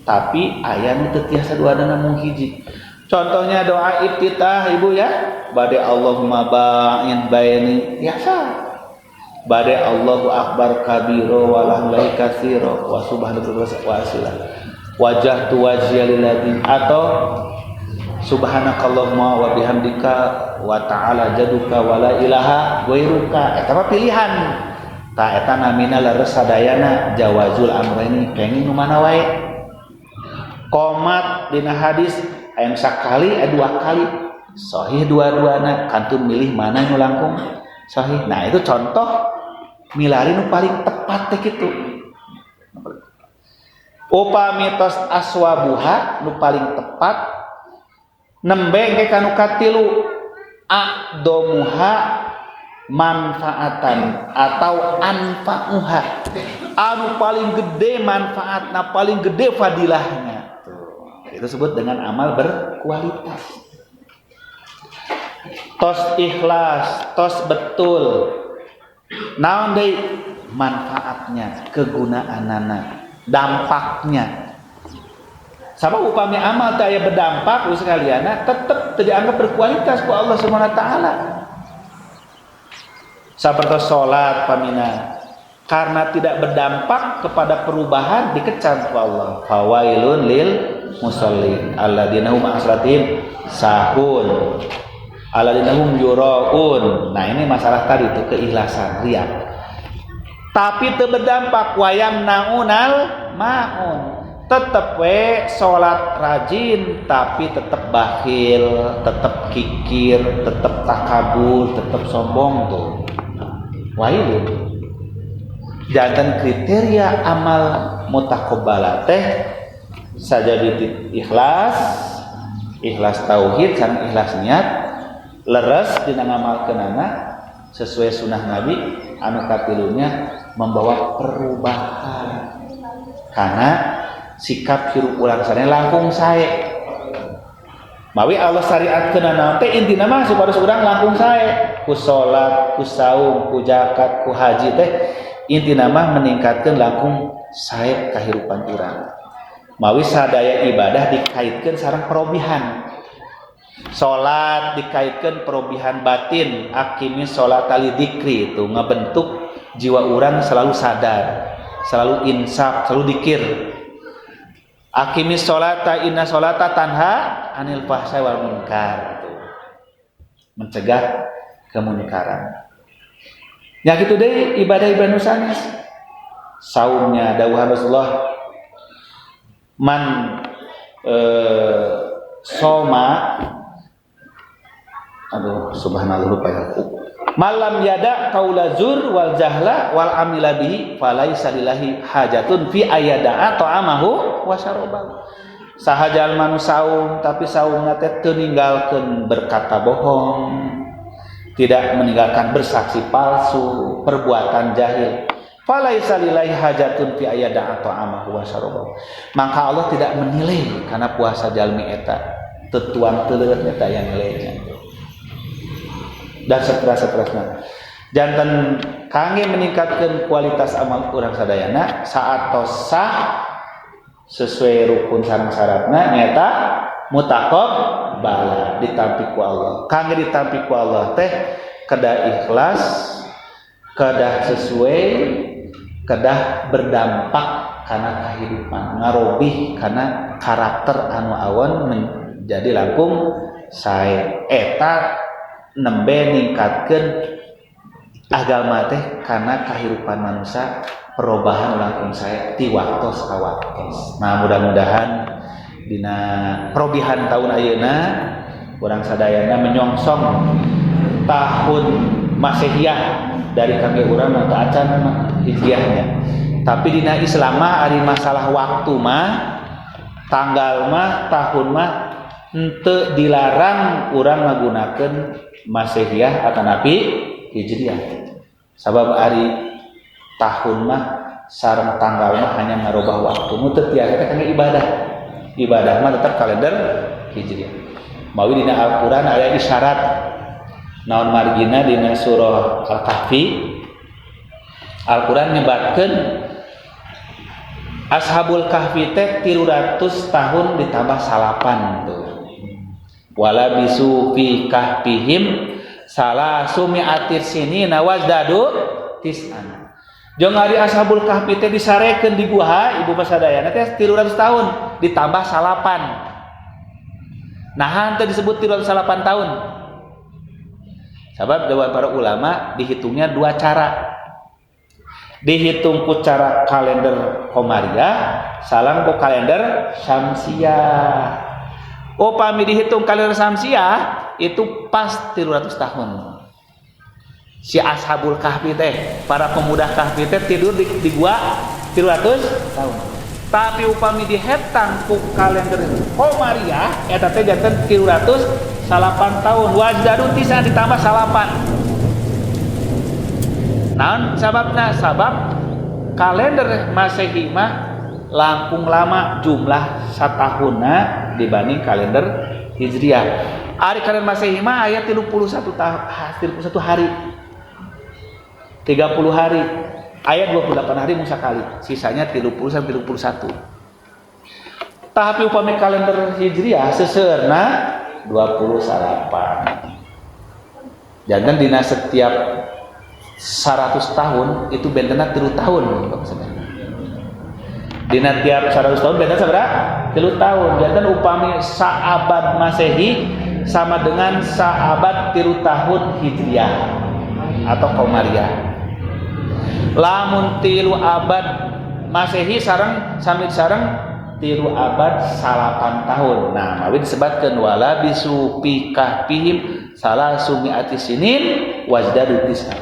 Tapi aya nu teu tiasa dua-duana mung hiji. Contohnya doa iftitah Ibu ya, bade Allahumma ba'in baini tiasa. Bade Allahu akbar kabiro walhamdulillah katsiro wa subhanallahi wa asila. Wajhtu wajhiya lilladzi atau subhanakallahumma wa bihamdika wa ta'ala jaduka wa la ilaha ghairuka. Eta mah pilihan. Ta eta namina leres sadayana jawazul amrayni kenging nu mana wae. Qomat dina hadis aya sakali aya dua kali. Sahih dua-duana kantun milih mana nu langkung sahih. Nah, itu contoh milari nu paling tepat teh kitu. upami tos aswabuha nu paling tepat nembe engke kanu katilu aqdomuha manfaatan atau anfa'uha anu paling gede manfaatna paling gede fadilahnya tuh itu disebut dengan amal berkualitas tos ikhlas tos betul naon deui manfaatnya kegunaanana dampaknya sabab upami amal teu aya berdampak us sekaliana tetep teu dianggap berkualitas ku Allah Subhanahu wa taala saperti salat pamina karena tidak berdampak kepada perubahan dikecam ku Allah fawailun lil musallin alladzina hum an salatihim sahun alladzina hum yuraun. Nah ini masalah tadi itu keikhlasan riya tapi teu berdampak wayam naunal maun tetep we salat rajin tapi tetep bakhil tetep kikir tetep takabur tetep sombong tuh wailun jantan kriteria amal mutaqabbalah teh sajadi ikhlas ikhlas tauhid sareng ikhlas niat leres dina ngamalkeunana sesuai sunnah Nabi anu katilunya membawa perubahan karena sikap hirup urang sadaya langkung sae mawi Allah syariatkeun naon teh intina mah supaya urang langkung sae ku salat ku saum ku zakat ku haji teh intina mah meningkatkeun langkung sae kahirupan urang mawi sadaya ibadah dikaitkeun sareng perobihan salat dikaitkeun perobihan batin aqimis sholata lidzikri itu ngabentuk jiwa urang selalu sadar selalu insaf selalu dzikir aqimis sholata inna sholata tanha anil fahsai wal munkar mencegah kemunkaran ya gitu deh ibadah-ibadah nu sanes saumnya dawuh Rasulullah man soma aduh subhanallah lupa ya malam yada qaula zur wal jahla wal amila bihi falaisa lillahi hajatun fi ayada'a ta'amahu wa syarabahu saha jalma nu saum tapi saumna teh teu ninggalkeun berkata bohong tidak meninggalkan bersaksi palsu perbuatan jahil falaisa lillahi hajatun fi ayada'a ta'amahu wa syarabahu maka Allah tidak menilai karena puasa jalmi eta teu tuang teuleut eta yang nilainya dan seterusnya jantan kangge meningkatkan kualitas amal urang sadayana saat tosah sesuai rukun sareng syaratna nyata mutaqabbalah ditampi ku Allah kangge ditampi ku Allah teh kedah ikhlas kedah sesuai kedah berdampak karena kehidupan ngarobih karena karakter anu awon menjadi langkung sae eta nembe ningkatkeun agama teh karena kehidupan manusia perubahan langkung saya ti waktos ka waktos. Nah mudah-mudahan dina perobihan tahun ayeuna urang sadayana menyongsong tahun Masehiyah dari kangge urang nu teu acan hijriahnya. Tapi dina Islam mah ari masalah waktu mah tanggal mah tahun mah henteu dilarang urang ngagunakeun Masehiyah atanapi Hijriah. Sabab ari tahun mah sareng tanggal mah hanya ngarobah waktu. Nu teu tiasa teh kangge ibadah. Ibadah mah tetap kalender Hijriah. Mawi dina Al-Qur'an aya isyarat naon margina dina surah Al-Kahfi. Al-Qur'an nyebatkeun Ashabul Kahfi teh 300 tahun ditambah salapan tuh. Wala bisu fi kahfihim salasumi'atir sinina wazdadu tis'an. Jeung ari Ashabul Kahfi teh disarekeun di gua ibu pasadayana teh 300 tahun ditambah salapan. Nahan teh disebut 308 tahun. Sabab dewan para ulama dihitungnya dua cara. Dihitung ku cara kalender Komariah, salam ku kalender Syamsiah. Upami dihitung kalender Syamsiah itu pas 300 tahun. Si Ashabul Kahfi teh, para pemuda Kahfi teh tidur di gua 300 tahun. Tapi upami dihetang ku kalender Komariah eta teh janten 308 tahun. Wazdadu tisa ditambah 8. Naon sababna? Sabab kalender Masehi mah langkung lama jumlah satahunna dibanding kalender Hijriah. Ari kalender Masehi mah aya 31 hari. 30 hari. Aya 28 hari musa kali, sisanya 30 sampai 31. Tapi upami kalender Hijriah seseurna 28. Jangan dina setiap 100 tahun itu bentena 3 tahun. Dina tiap 100 tahun bentena sabaraha? 3 tahun. Jangan upami saabad Masehi sama dengan saabad 3 tahun Hijriah atau Komariah. Lamun 3 abad Masehi sareng samit sareng 3 abad 8 tahun. Nah, mawi disebutkeun wala bisu fi kahfihim salasumi'ati sinin wazdadu tis'a.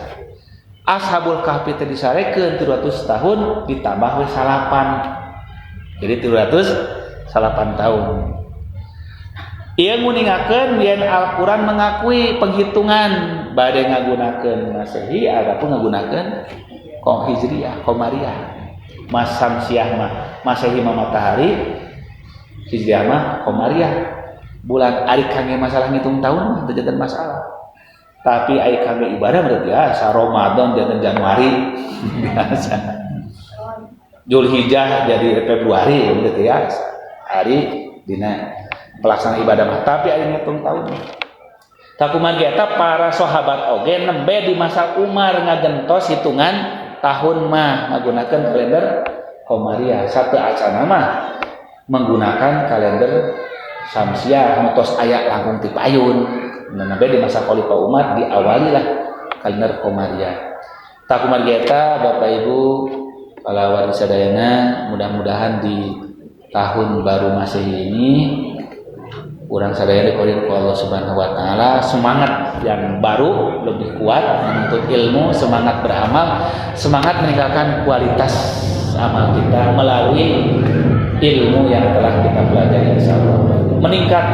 Ashabul kahfi teh disarekeun 300 tahun ditambah we 8. Jadi 308 tahun. Ieu nguningakeun yen Al-Qur'an mengakui penghitungan bade ngagunakeun Masehi adapun ngagunakeun Hijriah, Komariah. Mas Samsiah mah Masehi mah matahari, Hijriah mah Komariah. Bulan ari kangge masalah ngitung tahun mah teu janten masalah. Tapi ari kangge ibadah berarti biasa Ramadan janten Januari biasa. Zulhijjah jadi Februari berarti biasa. Ari dina pelaksanaan ibadah mah tapi ari ngitung tahun. Takumaha eta para sahabat oge nembe di masa Umar ngagentos hitungan tahun mah menggunakan kalender Komariah. Satu acana mah menggunakan kalender Samsiah mutos aya langkung ti payun. Nah, di masa Khalifah Umar diawali lah kalender Komariah. Takumaha eta Bapak Ibu para warga sadayana, mudah-mudahan di tahun baru Masehi ini urang sadaya dikorin ku Allah Subhanahu wa taala semangat yang baru lebih kuat menuntut ilmu, semangat beramal, semangat meningkatkan kualitas amal kita melalui ilmu yang telah kita pelajari insyaallah. Meningkat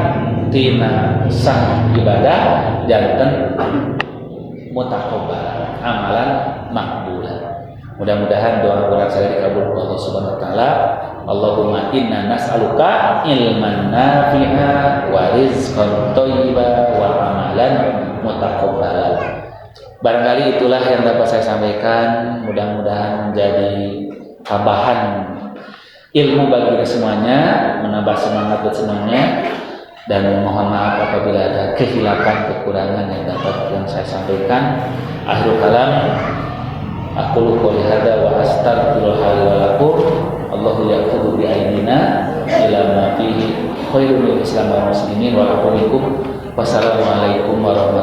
tina sah ibadah janten mutaqabbal, amalan makbulah. Mudah-mudahan doa urang sadaya dikabul ku Allah Subhanahu wa taala. Allahumma inna nas'aluka ilman nafi'a wa rizqan thayyiban wa amalan mutaqabbalan. Barangkali itulah yang dapat saya sampaikan, mudah-mudahan menjadi tambahan ilmu bagi kita semuanya, menambah semangat buat semuanya, dan mohon maaf apabila ada kehilapan kekurangan yang saya sampaikan. Akhirul kalam aqulu qouli hadza wa astaghfirullah li wa lakum. Allahu yaqulu bi aidina ila ma fihi khairul islam wal muslimin wa aqulu wassalamu alaikum warahmatullahi